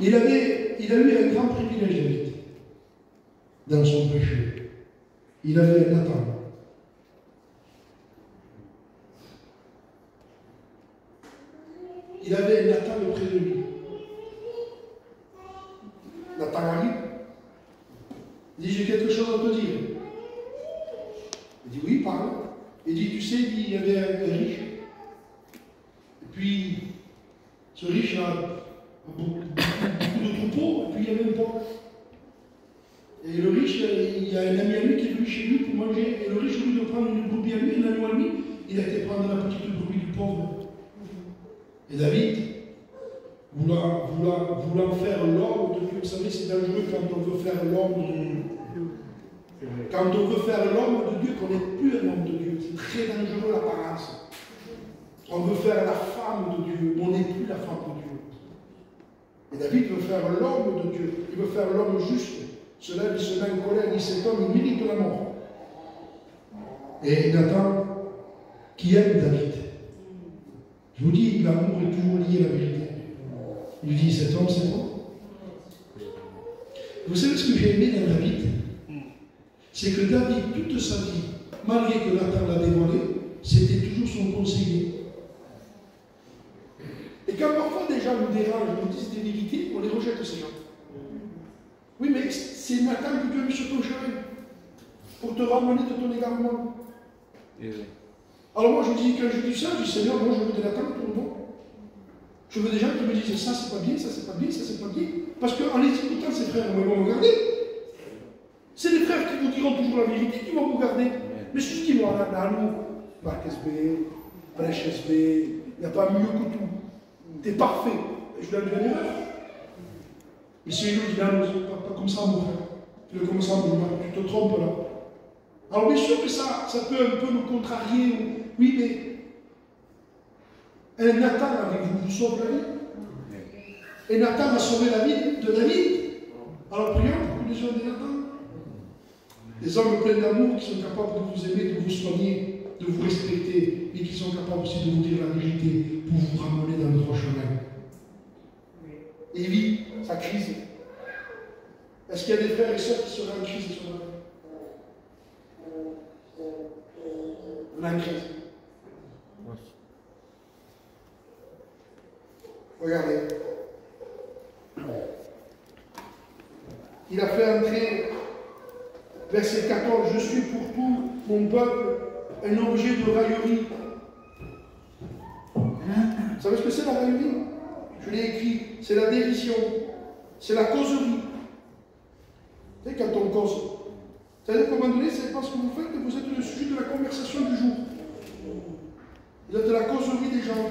Il a eu un grand privilège, David, dans son péché. Il avait Nathan. Il avait Nathan auprès de lui. Nathan arrive. Il dit, j'ai quelque chose à te dire. Il dit, oui, parle. Il dit, tu sais, il y avait un riche. Et puis, ce riche a beaucoup de troupeaux, et puis il y avait un pauvre. Et le riche, il y a un ami à lui qui est venu chez lui pour manger. Et le riche, au lieu de prendre une brebis à lui, un agneau à lui, il a été prendre la petite brebis du pauvre. Et David, voulant faire l'homme de Dieu, vous savez, c'est dangereux quand on veut faire l'homme de Dieu. Quand on veut faire l'homme de Dieu, qu'on n'est plus un homme de Dieu, c'est très dangereux l'apparence. On veut faire la femme de Dieu, on n'est plus la femme de Dieu. Et David veut faire l'homme de Dieu, il veut faire l'homme juste. Il se met en colère, il dit cet homme, il mérite la mort. Et Nathan, qui aime David, Je vous dis, l'amour est toujours lié à la vérité. Il lui dit, cet homme, c'est bon. Vous savez ce que j'ai aimé dans David? C'est que David, toute sa vie, malgré que Nathan l'a dévoilé, c'était toujours son conseiller. Et quand parfois des gens nous dérangent, nous disent des vérités, on les rejette, ces gens. Oui, mais c'est Nathan qui t'a mis sur ton chemin pour te ramener de ton égarement. Alors moi, je dis, quand je dis ça, je dis, Seigneur, moi, je veux des Nathan pour le monde. Je veux des gens qui me disent, ça, c'est pas bien, ça, c'est pas bien, ça, c'est pas bien. Parce qu'en les écoutant, ces frères, ils vont me garder. C'est les frères qui vous diront toujours la vérité qui vont vous garder. Mais dis-moi, là, nous, Marc SB, Brèche SB, il n'y a pas mieux que tout. T'es parfait. Je dois lui donner l'heure. Mais si lui dit, non, pas comme ça, mon frère. Tu le commences à me tu te trompes là. Alors bien sûr que ça peut un peu nous contrarier. Oui, mais un Nathan avec vous sauve la vie. Et Nathan a sauvé la vie de David. Alors prions pour que les gens de Nathan. Des hommes pleins d'amour qui sont capables de vous aimer, de vous soigner, de vous respecter, et qui sont capables aussi de vous dire la vérité pour vous ramener dans le droit chemin. Et vit sa crise. Est-ce qu'il y a des frères et sœurs qui seraient en crise ce matin? On a une crise. Regardez. Il a fait entrer, verset 14, je suis pour tout mon peuple un objet de raillerie. Vous savez ce que c'est la raillerie? Je l'ai écrit, c'est la dérision, c'est la causerie. Vous savez, quand on cause, c'est-à-dire qu'à un moment donné, c'est pas ce que vous faites, que vous êtes le sujet de la conversation du jour. Vous êtes de la causerie des gens,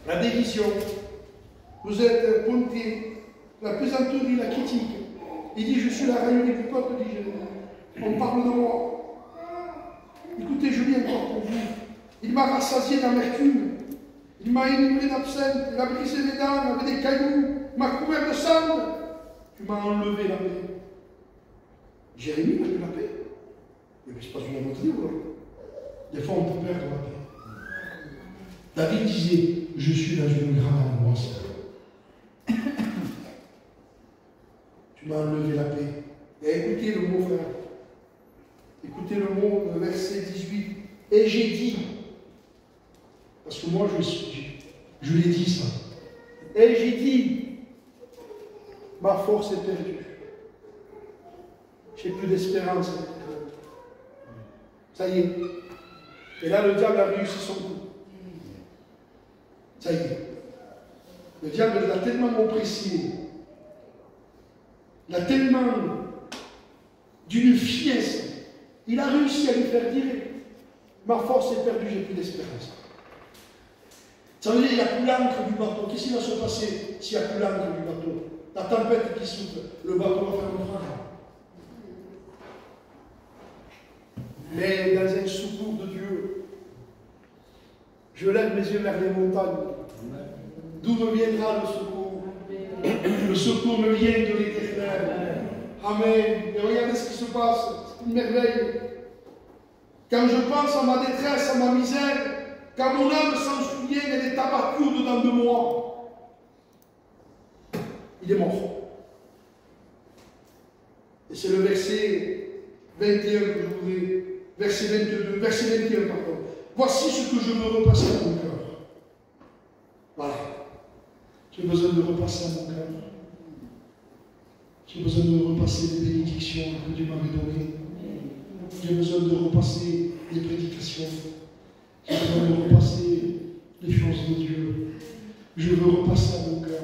la dérision. Vous êtes ponté, la plaisanterie, la critique. Il dit, je suis la raillerie du peuple, dit Jésus. On parle de moi. Écoutez, je lis encore pour vous. Il m'a rassasié d'amertume. Il m'a enivré d'absinthe. Il a brisé mes dents avec des cailloux. Il m'a couvert de cendres. Tu m'as enlevé la paix. Jérémie n'a plus la paix. Mais c'est pas une autre livre. Des fois, on peut perdre la paix. David disait, je suis dans une grande angoisse. Tu m'as enlevé la paix. Et écoutez le mot, frère. Écoutez le mot, verset 18. Et j'ai dit, parce que moi je l'ai dit ça. Et j'ai dit, ma force est perdue. J'ai plus d'espérance. Ça y est. Et là, le diable a réussi son coup. Ça y est. Le diable l'a tellement oppressé. Il a tellement d'une finesse. Il a réussi à lui faire dire, ma force est perdue, j'ai plus d'espérance. Ça veut dire qu'il n'y a plus l'ancre du bateau. Qu'est-ce qui va se passer s'il n'y a plus l'ancre du bateau? La tempête qui souffle, le bateau va faire naufrage. Mais dans un secours de Dieu, je lève mes yeux vers les montagnes. D'où me viendra le secours? Le secours me vient de l'Éternel. Amen. Et regardez ce qui se passe. C'est une merveille. Quand je pense à ma détresse, à ma misère, quand mon âme s'en souvient, elle est abattue au-dedans de moi. Il est mort. Et c'est le verset 21 que je voudrais. Verset 22, verset 21, pardon. Voici ce que je veux repasser à mon cœur. Voilà. J'ai besoin de repasser à mon cœur. J'ai besoin de repasser les bénédictions que Dieu m'avait données. J'ai besoin de repasser les prédications. J'ai besoin de repasser les choses de Dieu. Je veux repasser à mon cœur.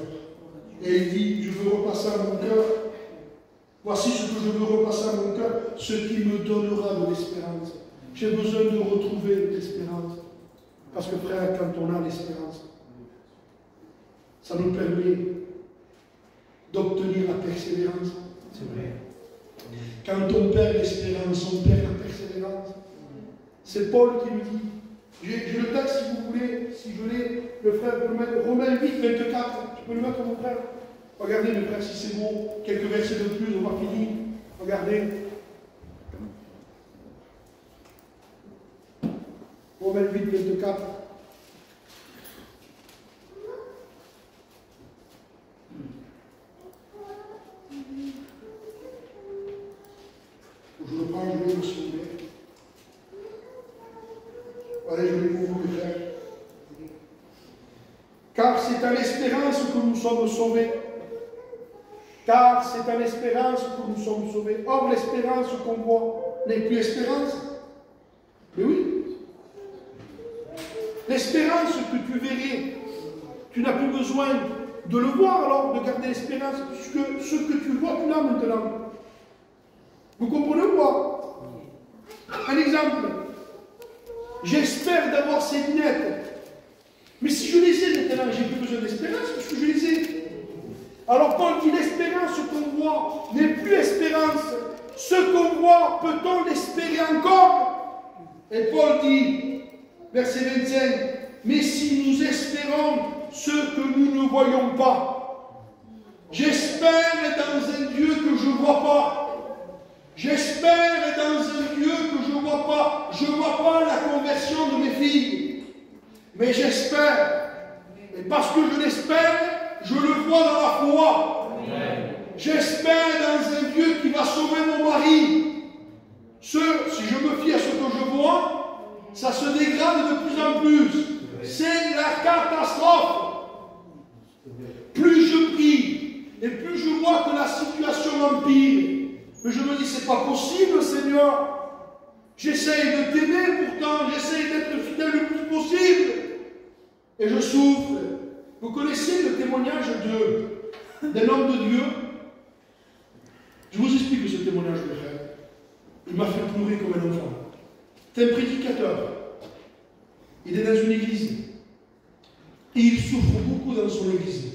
Et il dit, je veux repasser à mon cœur. Voici ce que je veux repasser à mon cœur, ce qui me donnera de l'espérance. J'ai besoin de retrouver l'espérance. Parce que frère, quand on a l'espérance, ça nous permet d'obtenir la persévérance. C'est vrai. Quand on perd l'espérance, on perd la persévérance. C'est Paul qui me dit. J'ai le texte si vous voulez, si je l'ai, le frère peut le mettre. Romains 8, 24. Tu peux le mettre mon frère? Regardez mes frères si c'est bon. Quelques versets de plus, on va finir. Regardez. Romains 8, 24. livre, s'il vous plaît. Allez, je l'ai pour vous, les frères. Car c'est à l'espérance que nous sommes sauvés. Car c'est à l'espérance que nous sommes sauvés. Or, l'espérance qu'on voit n'est plus espérance. Mais oui. L'espérance que tu verrais, tu n'as plus besoin de le voir alors, de garder l'espérance, puisque ce que tu vois, tu l'as maintenant. Vous comprenez ou pas? Un exemple. J'espère d'avoir ces lunettes. Mais si je les ai maintenant, j'ai plus besoin d'espérance, puisque je les ai. Alors Paul dit, l'espérance qu'on voit n'est plus espérance. Ce qu'on voit, peut-on l'espérer encore? Et Paul dit, verset 25, mais si nous espérons ce que nous ne voyons pas, j'espère dans un Dieu que je ne vois pas. J'espère dans un Dieu que je ne vois pas. Je ne vois pas la conversion de mes filles. Mais j'espère. Et parce que je l'espère, je le vois dans la foi. J'espère dans un Dieu qui va sauver mon mari. Si je me fie à ce que je vois, ça se dégrade de plus en plus. C'est la catastrophe. Plus je prie, et plus je vois que la situation empire. Mais je me dis, c'est pas possible, Seigneur. J'essaye de t'aimer pourtant, j'essaye d'être fidèle le plus possible. Et je souffre. Vous connaissez le témoignage d'un homme de Dieu? Je vous explique ce témoignage, mes frères. Il m'a fait pleurer comme un enfant. C'est un prédicateur. Il est dans une église. Et il souffre beaucoup dans son église.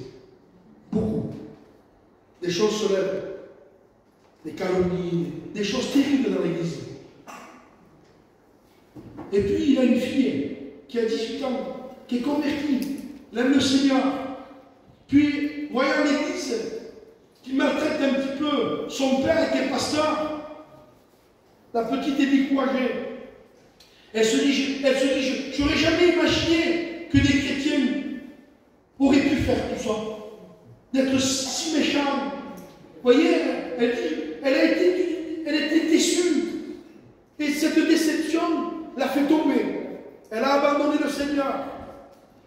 Beaucoup. Des choses se lèvent. Des calomnies, des choses terribles dans l'église. Et puis il a une fille qui a 18 ans, qui est convertie, elle aime le Seigneur. Puis, voyant l'église qui maltraite un petit peu, son père était pasteur, la petite est découragée. Elle se dit, je n'aurais jamais imaginé que des chrétiens auraient pu faire tout ça, d'être si méchants. Vous voyez, elle était déçue. Et cette déception l'a fait tomber. Elle a abandonné le Seigneur.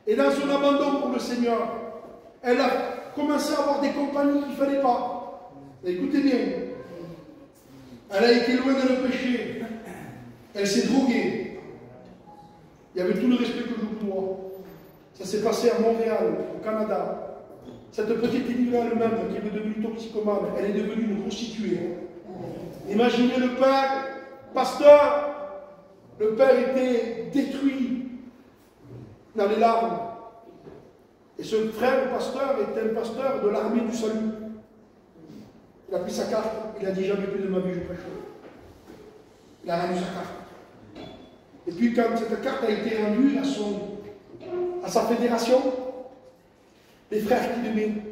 Et dans son abandon pour le Seigneur, elle a commencé à avoir des compagnies qu'il ne fallait pas. Et écoutez bien. Elle a été loin dans le péché. Elle s'est droguée. Il y avait tout le respect que je pour moi. Ça s'est passé à Montréal, au Canada. Cette petite église elle-même, qui est devenue toxicomane, elle est devenue une prostituée. Imaginez le père, pasteur. Le père était détruit dans les larmes. Et ce frère pasteur était un pasteur de l'armée du salut. Il a pris sa carte, il a dit jamais plus de ma vie je prêche. Il a rendu sa carte. Et puis quand cette carte a été rendue à sa fédération, les frères qui l'aimaient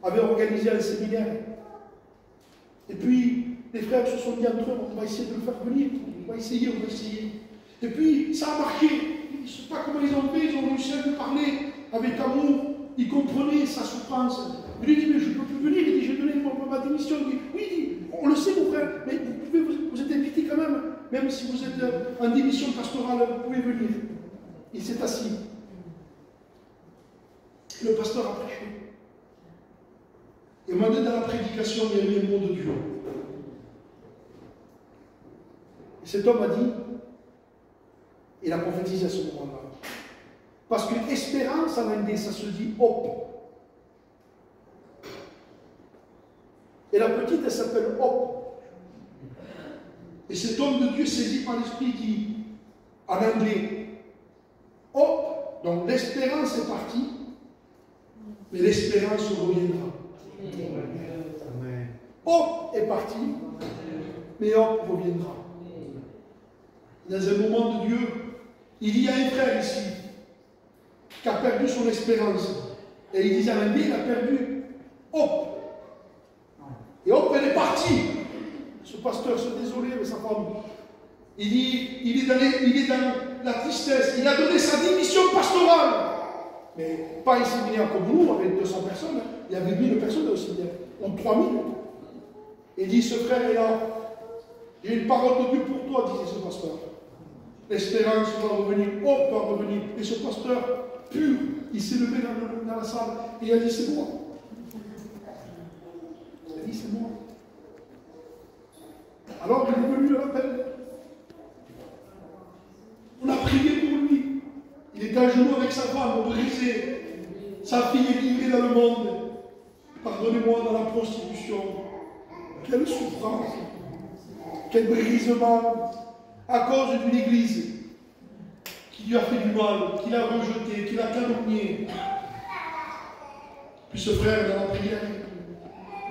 avaient organisé un séminaire. Et puis les frères se sont dit entre eux, on va essayer de le faire venir, on va essayer. Et puis ça a marché. Je ne sais pas comment ils ont fait, ils ont réussi à lui parler avec amour, ils comprenaient sa souffrance. Il lui dit, mais je ne peux plus venir, il dit, j'ai donné ma démission. Il dit, oui, il dit, on le sait mon frère, mais vous êtes invité quand même si vous êtes en démission pastorale, vous pouvez venir. Il s'est assis. Le pasteur a prêché. Et maintenant dans la prédication, il y a eu un mot de Dieu. Et cet homme a dit, il a prophétisé à ce moment-là. Parce que espérance en anglais, ça se dit hope. Et la petite, elle s'appelle Hope. Et cet homme de Dieu saisi par l'Esprit dit, en anglais, Hope, donc l'espérance est partie, mais l'espérance reviendra. Hope est partie, mais Hope reviendra. Dans un moment de Dieu, il y a un frère ici qui a perdu son espérance. Et il disait à l'année, il a perdu Hope. Et Hope, elle est partie. Ce pasteur se désolait avec sa femme. Il dit, il est dans la tristesse. Il a donné sa démission pastorale. Mais pas un séminaire comme nous, avec 200 personnes. Il y avait 1000 personnes au séminaire. On 3000. Il dit, ce frère est là. J'ai une parole de Dieu pour toi, disait ce pasteur. L'espérance va revenir, hope va revenir. Et ce pasteur pur, il s'est levé dans la salle et il a dit c'est moi. Il a dit c'est moi. Alors il est venu à l'appel. On a prié pour lui. Il était à genoux avec sa femme, brisé. Sa fille est livrée dans le monde. Pardonnez-moi, dans la prostitution. Quelle souffrance. Quel brisement. À cause d'une église qui lui a fait du mal, qui l'a rejeté, qui l'a calomnié. Puis ce frère, dans la prière,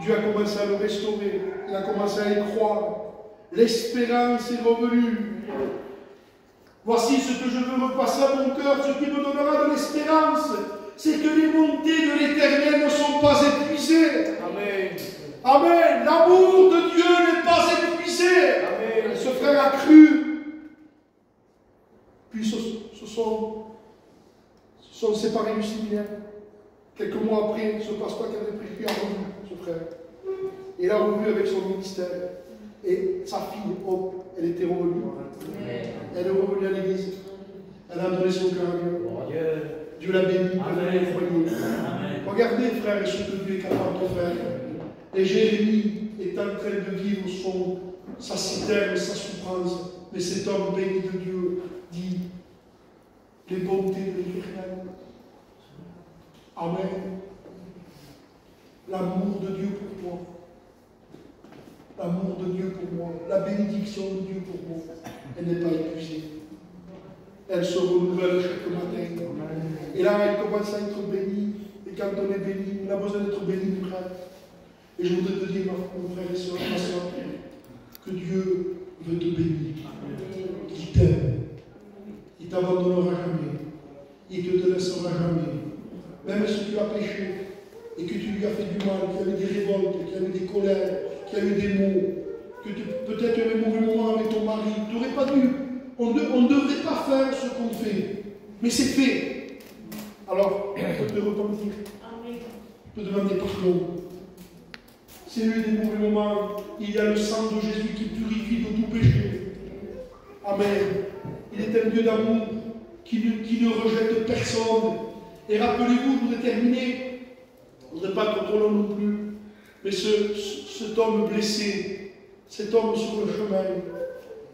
Dieu a commencé à le restaurer. Il a commencé à y croire. L'espérance est revenue. Voici ce que je veux repasser à mon cœur, ce qui me donnera de l'espérance. C'est que les montées de l'Éternel ne sont pas épuisées. Amen. Amen. L'amour de Dieu n'est pas épuisé. Amen. Ce frère a cru. Puis se sont séparés du séminaire. Quelques mois après, ce pasteur qui avait pris a revu ce frère. Il a revu avec son ministère. Et sa fille, Hope, elle était revenue. Elle est revenue à l'église. Elle a donné son cœur à Dieu. Dieu l'a béni, elle a donné le foyer. Regardez, frère, ce que Dieu est capable de faire. Et Jérémie est en train de vivre sa citerne, sa souffrance. Mais cet homme béni de Dieu dit les bontés de l'Éternel. Amen. L'amour de Dieu pour toi. L'amour de Dieu pour moi. La bénédiction de Dieu pour moi. Elle n'est pas épuisée. Elle se renouvelle chaque matin. Et là, elle commence à être bénie. Et quand on est béni, on a besoin d'être béni, mon frère. Et je voudrais te dire, mon frère et soeur, ma soeur, que Dieu veut te bénir. Il t'aime. Il ne t'abandonnera jamais. Il ne te laissera jamais. Même si tu as péché et que tu lui as fait du mal, qu'il y avait des révoltes, qu'il y avait des colères, qu'il y a eu des mots, que peut-être tu avais un mauvais moment avec ton mari, tu n'aurais pas dû. On ne devrait pas faire ce qu'on fait. Mais c'est fait. Alors, tu peux te repentir. Tu peux demander pardon. C'est eu des mauvais moments. Il y a le sang de Jésus qui purifie de tout péché. Amen. Il est un Dieu d'amour qui ne rejette personne. Et rappelez-vous, je voudrais terminer. Je ne voudrais pas être trop long non plus. Mais cet homme blessé, cet homme sur le chemin,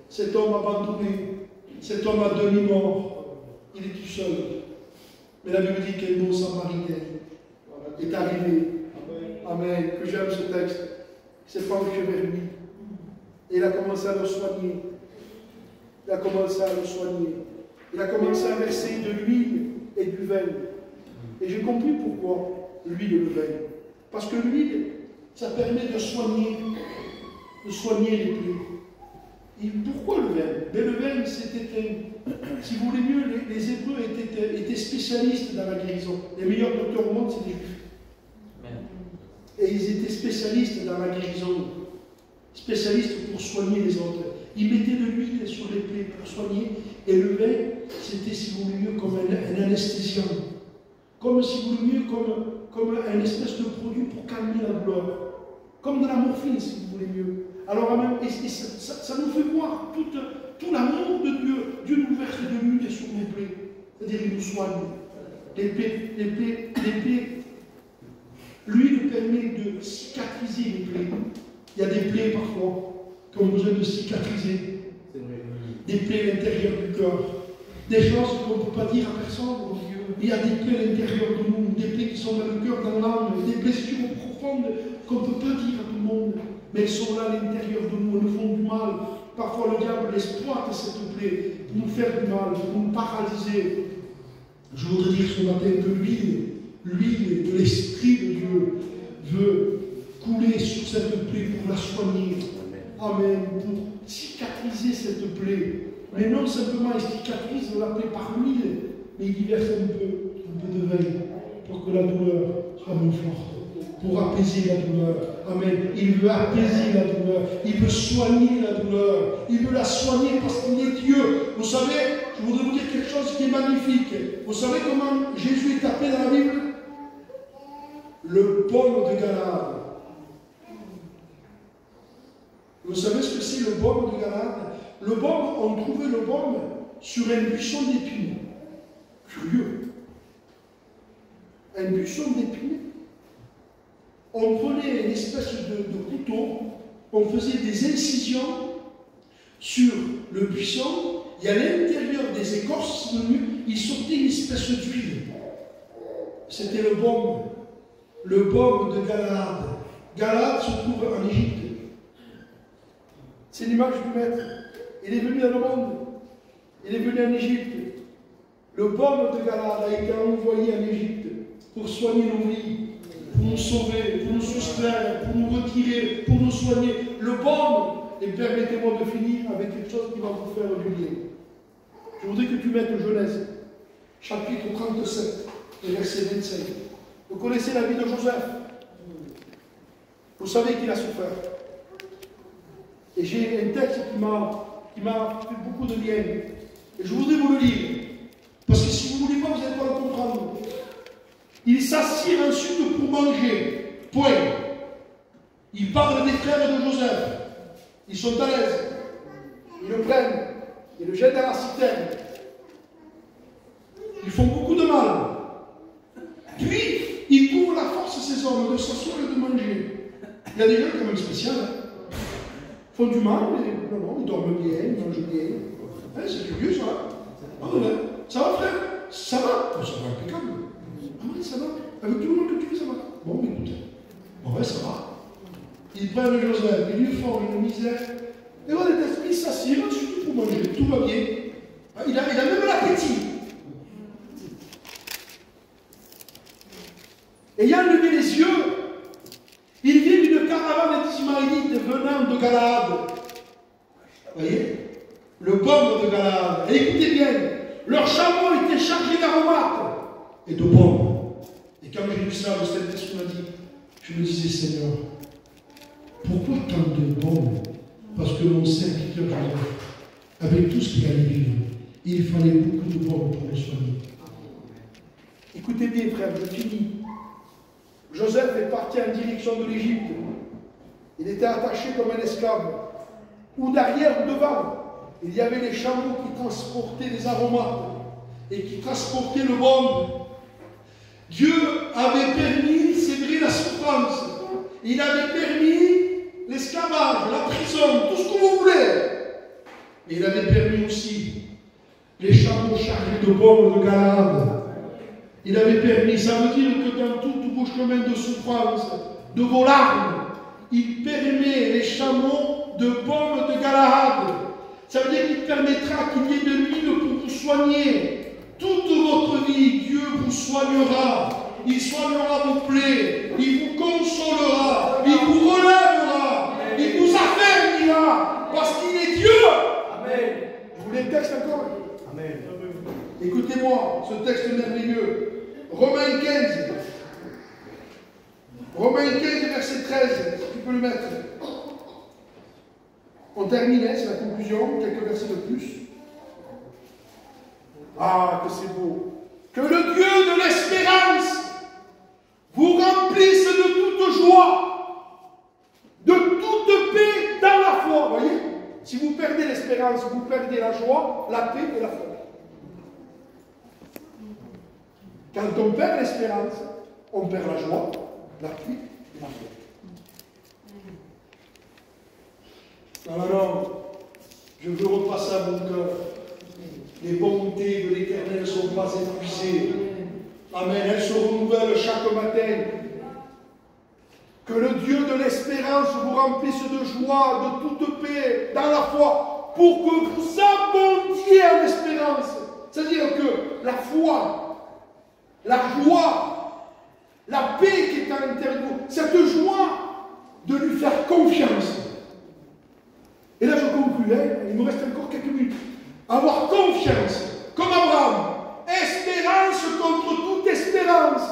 cet homme abandonné, cet homme à demi-mort, il est tout seul. Mais la Bible dit qu'un bon samaritain est arrivé. Amen. Que j'aime ce texte. Il s'est penché vers lui. Et il a commencé à le soigner. Il a commencé à le soigner. Il a commencé à verser de l'huile et du vin. Et j'ai compris pourquoi l'huile et le vin. Parce que l'huile, ça permet de soigner les plaies. Et pourquoi le vin? Mais le vin, c'était si vous voulez mieux, les Hébreux étaient spécialistes dans la guérison. Les meilleurs docteurs au monde, c'est les Juifs. Et ils étaient spécialistes dans la guérison. Spécialistes pour soigner les autres. Ils mettaient de l'huile sur les plaies pour soigner. Et le vin, c'était, si vous voulez mieux, comme un anesthésiant. Comme, si vous voulez mieux, comme un espèce de produit pour calmer la douleur. Comme de la morphine, si vous voulez mieux. Alors, ça nous fait voir tout l'amour de Dieu. Dieu nous verse de l'huile sur les plaies. C'est-à-dire, il nous soigne. Les plaies. L'huile permet de cicatriser les plaies. Il y a des plaies parfois qui ont besoin de cicatriser. Des plaies à l'intérieur du cœur. Des choses qu'on ne peut pas dire à personne. Il y a des plaies à l'intérieur de nous, des plaies qui sont dans le cœur, dans l'âme, des blessures profondes qu'on ne peut pas dire à tout le monde. Mais elles sont là à l'intérieur de nous, elles nous font du mal. Parfois le diable exploite cette plaie pour nous faire du mal, pour nous paralyser. Je voudrais dire ce matin que l'huile de l'Esprit de Dieu veut couler sur cette plaie pour la soigner. Amen. Pour cicatriser cette plaie. Mais non simplement il cicatrise la plaie par l'huile, mais il y verse un peu de vin pour que la douleur soit moins forte. Pour apaiser la douleur. Amen. Il veut apaiser la douleur. Il veut soigner la douleur. Il veut la soigner parce qu'il est Dieu. Vous savez, je voudrais vous dire quelque chose qui est magnifique. Vous savez comment Jésus est appelé dans la Bible? Le pomme de Galade. Vous Vous savez ce que c'est le baume de Galade? Le baume, on trouvait le baume sur un buisson d'épines. Curieux. Un buisson d'épines. On prenait une espèce de couteau, on faisait des incisions sur le buisson, et à l'intérieur des écorces venues, il sortait une espèce d'huile. C'était le baume de Galade. Galade se trouve en Égypte. C'est l'image du maître. Il est venu dans le monde. Il est venu en Égypte. Le baume de Galade a été envoyé en Égypte pour soigner nos vies, pour nous sauver, pour nous soustraire, pour nous retirer, pour nous soigner. Le baume, et permettez-moi de finir avec quelque chose qui va vous faire du bien. Je voudrais que tu mettes Genèse, chapitre 37, et verset 25. Vous connaissez la vie de Joseph. Vous savez qu'il a souffert. Et j'ai un texte qui m'a fait beaucoup de bien. Et je voudrais vous le lire. Parce que si vous ne voulez pas, vous n'allez pas le comprendre. Il s'assied ensuite pour manger. Point. Il parle des frères de Joseph. Ils sont à l'aise. Ils le prennent. Ils le jettent dans la citerne. Ils font beaucoup de mal. Puis, ils trouvent la force, ces hommes, de s'asseoir et de manger. Il y a des gens quand même spéciaux. Ils font du mal, mais non, ils dorment bien, ils mangent bien. Hein, c'est curieux, ça. Ah, ouais. Ça va, frère? Ça va? Ça va impeccable. Ah oui, ça va. Avec tout le monde que tu fais, ça va. Bon, mais écoute. Bon, ouais, ça va. Ils prennent Joseph, ils lui font une misère. Et voilà, l'esprit s'assied, surtout pour manger. Tout va bien. Il a même l'appétit. Ayant levé les yeux, il vit une caravane d'Ismaélites venant de Galade. Vous voyez? Le baume de Galade. Et écoutez bien, leurs chameaux étaient chargés d'aromates et de baume. Et quand j'ai lu ça, le Saint-Esprit m'a dit, je me disais, Seigneur, pourquoi tant de baume? Parce que mon serviteur Joseph, avec tout ce qu'il allait vivre, il fallait beaucoup de baume pour le soigner. Écoutez bien, frère, je finis. Joseph est parti en direction de l'Égypte. Il était attaché comme un esclave. Ou derrière ou devant, il y avait les chameaux qui transportaient les aromates et qui transportaient le baume. Dieu avait permis, c'est vrai, la souffrance. Il avait permis l'esclavage, la prison, tout ce que vous voulez. Mais il avait permis aussi les chameaux chargés de baume de Galade. Il avait permis, ça veut dire que dans tous vos chemins de souffrance, de vos larmes, il permet les chameaux de baume de Galade. Ça veut dire qu'il permettra qu'il y ait de l'huile pour vous soigner. Toute votre vie, Dieu vous soignera. Il soignera vos plaies. Il vous consolera. Il vous relèvera. Il vous affermira. Parce qu'il est Dieu. Amen. Je vous lis le texte encore. Amen. Écoutez-moi, ce texte merveilleux. Romains 15. Romains 15, verset 13. Si tu peux le mettre. On termine, c'est la conclusion. Quelques versets de plus. Ah, que c'est beau. Que le Dieu de l'espérance vous remplisse de toute joie, de toute paix dans la foi. Vous voyez? Si vous perdez l'espérance, vous perdez la joie, la paix et la foi. Quand on perd l'espérance, on perd la joie, la paix et la foi. Alors, je veux repasser à mon cœur. Les bontés de l'Éternel ne sont pas épuisées. Amen. Elles se renouvellent chaque matin. Que le Dieu de l'espérance vous remplisse de joie, de toute paix, dans la foi, pour que vous abondiez en espérance. C'est-à-dire que la foi, la joie, la paix qui est à l'intérieur de vous, cette joie de lui faire confiance. Et là je conclue, il me reste encore quelques minutes. Avoir confiance, comme Abraham, espérance contre toute espérance.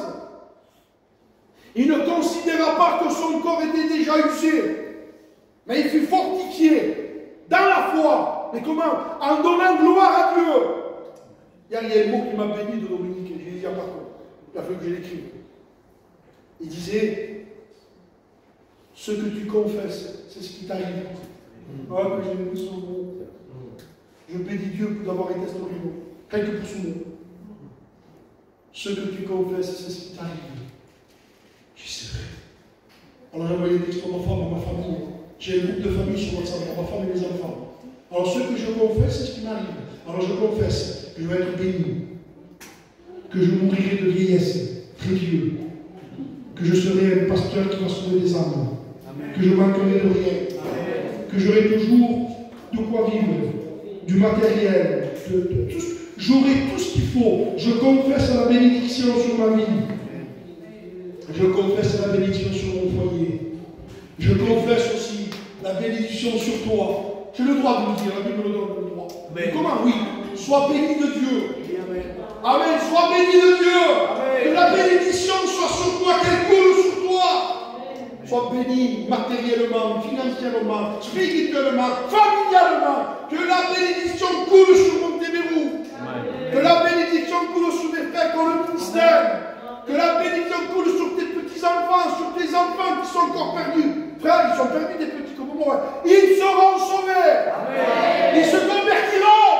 Il ne considéra pas que son corps était déjà usé, mais il fut fortifié dans la foi. Mais comment? En donnant gloire à Dieu. Il y a un mot qui m'a béni de Dominique, et je l'ai dit à Marco, il a fallu que je l'écrive. Il disait, ce que tu confesses, c'est ce qui t'arrive. Ah, que j'ai aimé son mot. Je bénis Dieu d'avoir été historien. Rien que pour son mot. Ce que tu confesses, c'est ce qui t'arrive. Je sais vrai. Alors j'ai envoyé des textes à ma femme, à ma famille. J'ai un groupe de famille sur WhatsApp, à ma femme et mes enfants. Alors ce que je confesse, c'est ce qui m'arrive. Alors je confesse que je vais être béni. Que je mourrai de vieillesse, très vieux. Que je serai un pasteur qui va sauver des âmes. Amen. Que je manquerai de rien. Amen. Que j'aurai toujours de quoi vivre, du matériel, j'aurai tout ce qu'il faut. Je confesse la bénédiction sur ma vie. Je confesse la bénédiction sur mon foyer. Je confesse aussi la bénédiction sur toi. J'ai le droit de le dire, la Bible me donne le droit. Mais comment? Oui. Sois béni de Dieu. Amen. Amen. Sois béni de Dieu. Amen. Que la bénédiction soit sur toi, qu'elle coule sur toi. Amen. Sois béni matériellement, financièrement, spirituellement, familialement. Que la bénédiction coule sur mon Témérou. Que la bénédiction coule sur mes frères dans le ministère. Que la bénédiction coule sur tes petits-enfants, sur tes enfants qui sont encore perdus. Frères, ils sont perdus des petits comme moi. Ils seront sauvés. Amen. Ils se convertiront.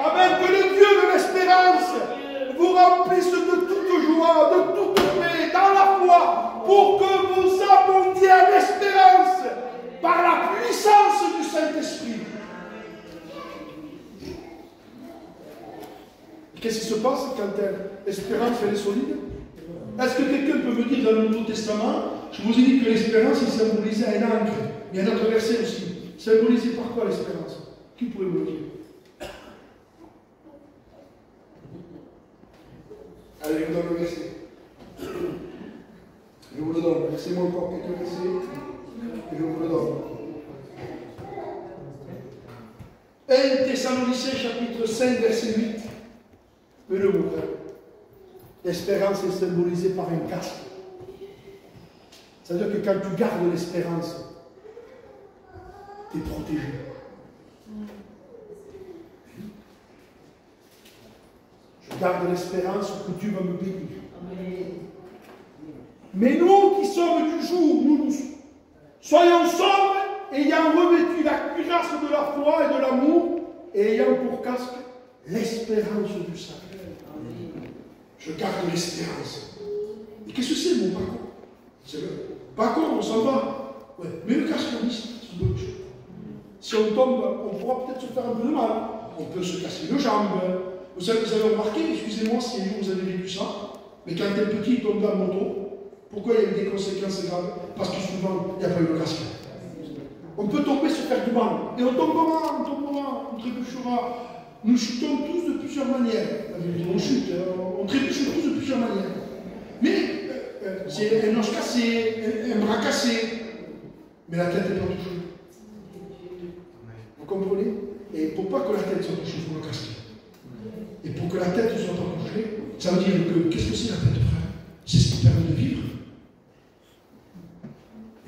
Amen. Que le Dieu de l'espérance vous remplisse de toute joie, de toute paix, dans la foi, pour que vous abondiez à l'espérance par la puissance du Saint-Esprit. Qu'est-ce qui se passe quand l'espérance est solide? Est-ce que quelqu'un peut me dire dans le Nouveau Testament, je vous ai dit que l'espérance est symbolisée à une encre, il y a un autre verset aussi. Symbolisé par quoi l'espérance? Qui pourrait me le dire? Allez, je vous donne le verset. Je vous le donne. Laissez-moi encore quelques versets et je vous le donne. 1 Thessaloniciens chapitre 5 verset 8. Mais le mot, l'espérance est symbolisée par un casque. C'est-à-dire que quand tu gardes l'espérance, tu es protégé. Je garde l'espérance que Dieu va me bénir. Mais nous qui sommes du jour, nous soyons sobres, ayant revêtu la cuirasse de la foi et de l'amour, et ayant pour casque l'espérance du salut. Je garde l'espérance. Et qu'est-ce que c'est mon parcours? C'est le parcours, on s'en va. Ouais. Mais le casque, c'est une bonne chose. Si on tombe, on pourra peut-être se faire un peu de mal. On peut se casser les jambes. Vous avez remarqué, excusez-moi si un jour vous avez vécu ça, mais quand un petit tombe dans la moto, pourquoi il y a eu des conséquences graves? Parce que souvent, il n'y a pas eu le casque. On peut tomber, se faire du mal. Et on tombera, on trébuchera. Nous chutons tous de plusieurs manières. On chute, on trébuche tous de plusieurs manières. Mais c'est un os cassé, un bras cassé. Mais la tête n'est pas touchée. Vous comprenez? Et pour pas que la tête soit touchée, il faut le casque. Et pour que la tête ne soit pas touchée, ça veut dire que qu'est-ce que c'est la tête, frère? C'est ce qui permet de vivre.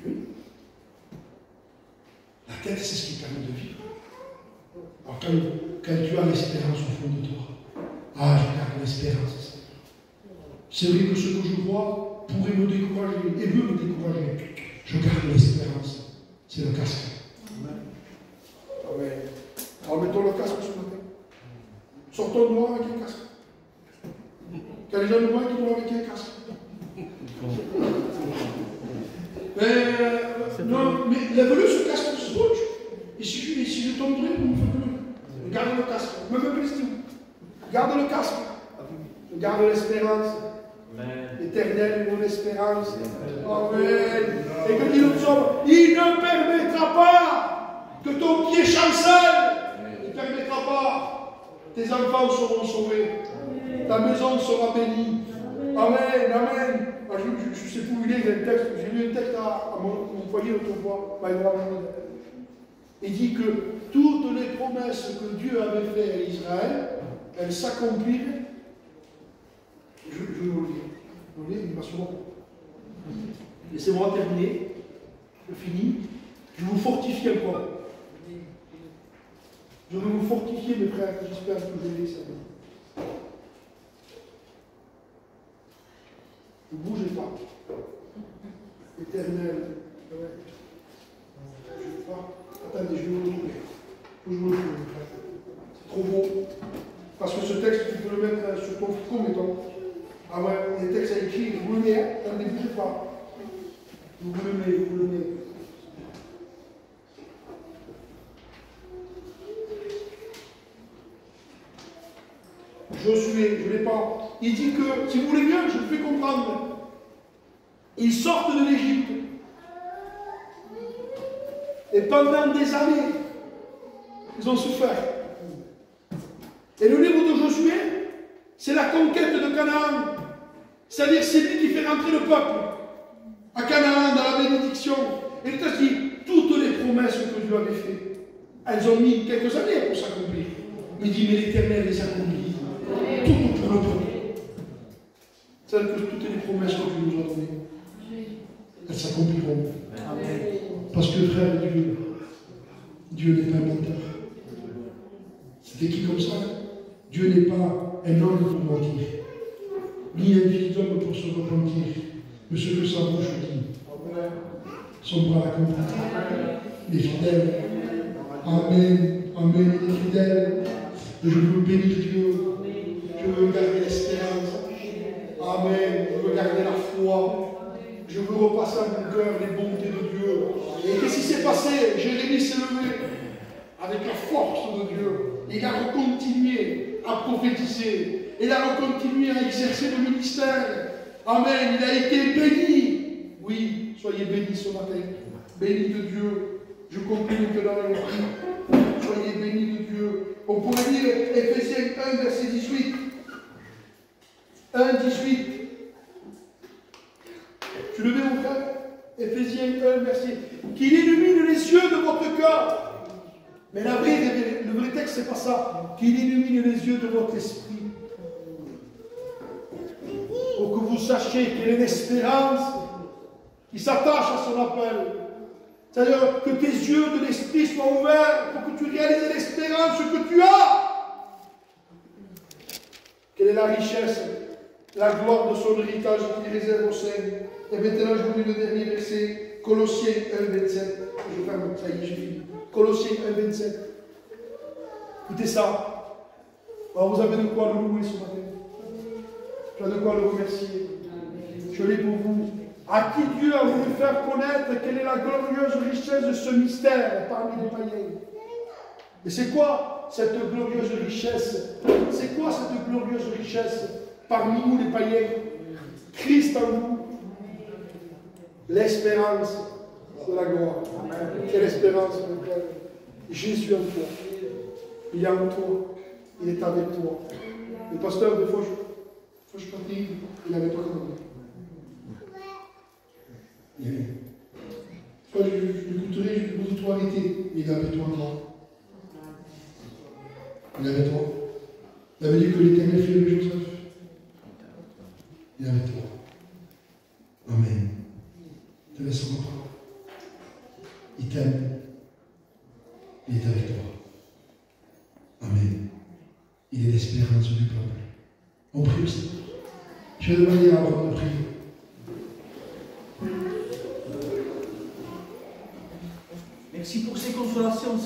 Oui. La tête, c'est ce qui permet de vivre. Alors quand tu as l'espérance au fond de toi, ah, je garde l'espérance. C'est vrai que ce que je vois pourrait me décourager et veut me décourager. Je garde l'espérance. C'est le casque. Amen. Alors mettons le casque ce matin. Sortons dehors avec un casque. Quand les gens nous voient, ils vont avec un casque. Non, mais lève-le ce casque de scotch. Et si je tomberai, vous me faites le. Garde le casque. Même un blessing. Garde le casque. Je garde l'espérance. L'éternel est mon espérance. Amen. Et que dit le psaume, il ne permettra pas que ton pied chancelle. Il ne permettra pas. Tes enfants seront sauvés. Ta maison sera bénie. Amen. Amen. Je ne sais plus où il est, j'ai lu un texte à mon foyer autrefois. Il dit que toutes les promesses que Dieu avait faites à Israël, elles s'accomplirent. Je vais vous le dire. Vous voyez, il m'a souvent. Laissez-moi terminer. Je finis. Je vous fortifie encore. Je vais vous fortifier, mes frères. J'espère que vous allez ça. Ne bougez pas. Éternel. Je ne sais pas. pas. Vous le mettez. Josué, je ne l'ai pas. Il dit que, si vous voulez bien, je vous fais comprendre. Ils sortent de l'Égypte. Et pendant des années, ils ont souffert. Et le livre de Josué, c'est la conquête de Canaan. C'est-à-dire, c'est lui qui fait rentrer le peuple à Canaan, dans la bénédiction. Et il te dit, toutes les promesses que Dieu avait faites, elles ont mis quelques années pour s'accomplir. Mais il dit, mais l'Éternel les accomplit. Tout pour le peuple. C'est-à-dire que toutes les promesses que Dieu nous a données, elles s'accompliront. Parce que, frère Dieu n'est pas un menteur. C'était qui comme ça? Dieu n'est pas un homme pour mentir, ni un fils d'homme pour se repentir. Mais ce que sa bouche dit, son bras l'accomplit. Il est fidèle. Amen. Amen. Il est fidèle. Et je veux bénir Dieu. Je veux garder l'espérance. Amen. Je veux garder la foi. Je veux repasser à mon cœur les bontés de Dieu. Et qu'est-ce qui s'est passé? Jérémie s'est levé avec la force de Dieu. Il a continué à prophétiser. Il a continué à exercer le ministère. Amen. Il a été béni. Oui, soyez bénis ce matin. Bénis de Dieu. Je conclue maintenant le prix. Soyez bénis de Dieu. On pourrait lire Éphésiens 1, verset 18. 1, 18. Tu le mets, mon frère? Éphésiens 1, verset. Qu'il illumine les yeux de votre cœur. Mais le vrai texte, c'est pas ça. Qu'il illumine les yeux de votre esprit. Pour que vous sachiez qu'il y a une espérance qui s'attache à son appel. C'est-à-dire que tes yeux de l'esprit soient ouverts pour que tu réalises l'espérance que tu as. Quelle est la richesse, la gloire de son héritage qu'il réserve au saints. Et maintenant, je vous lis le dernier verset, Colossiens 1, 27. Je ferme, ça y est, j'ai fini. Colossiens 1, 27. Écoutez ça. Alors, vous avez de quoi le louer ce matin. Tu as de quoi le remercier. Je l'ai pour vous. À qui Dieu a voulu faire connaître quelle est la glorieuse richesse de ce mystère parmi les païens. Et c'est quoi cette glorieuse richesse? C'est quoi cette glorieuse richesse parmi nous les païens? Christ en nous. L'espérance de la gloire. Quelle espérance, mon frère? Jésus en toi. Il est en toi. Il est avec toi. Le pasteur, des fois, je partais, il n'avait pas compris. Quand je l'écouterai, je vais tout arrêter. Il est avec toi encore. Il est avec toi. Il avait dit que l'Éternel fait le Joseph. Il est avec toi. Amen. Te laisse encore. Il t'aime. Il est avec toi. Amen. Il est l'espérance du peuple. On prie aussi. Je vais demander avant de prier. Merci pour ces consolations, Seigneur.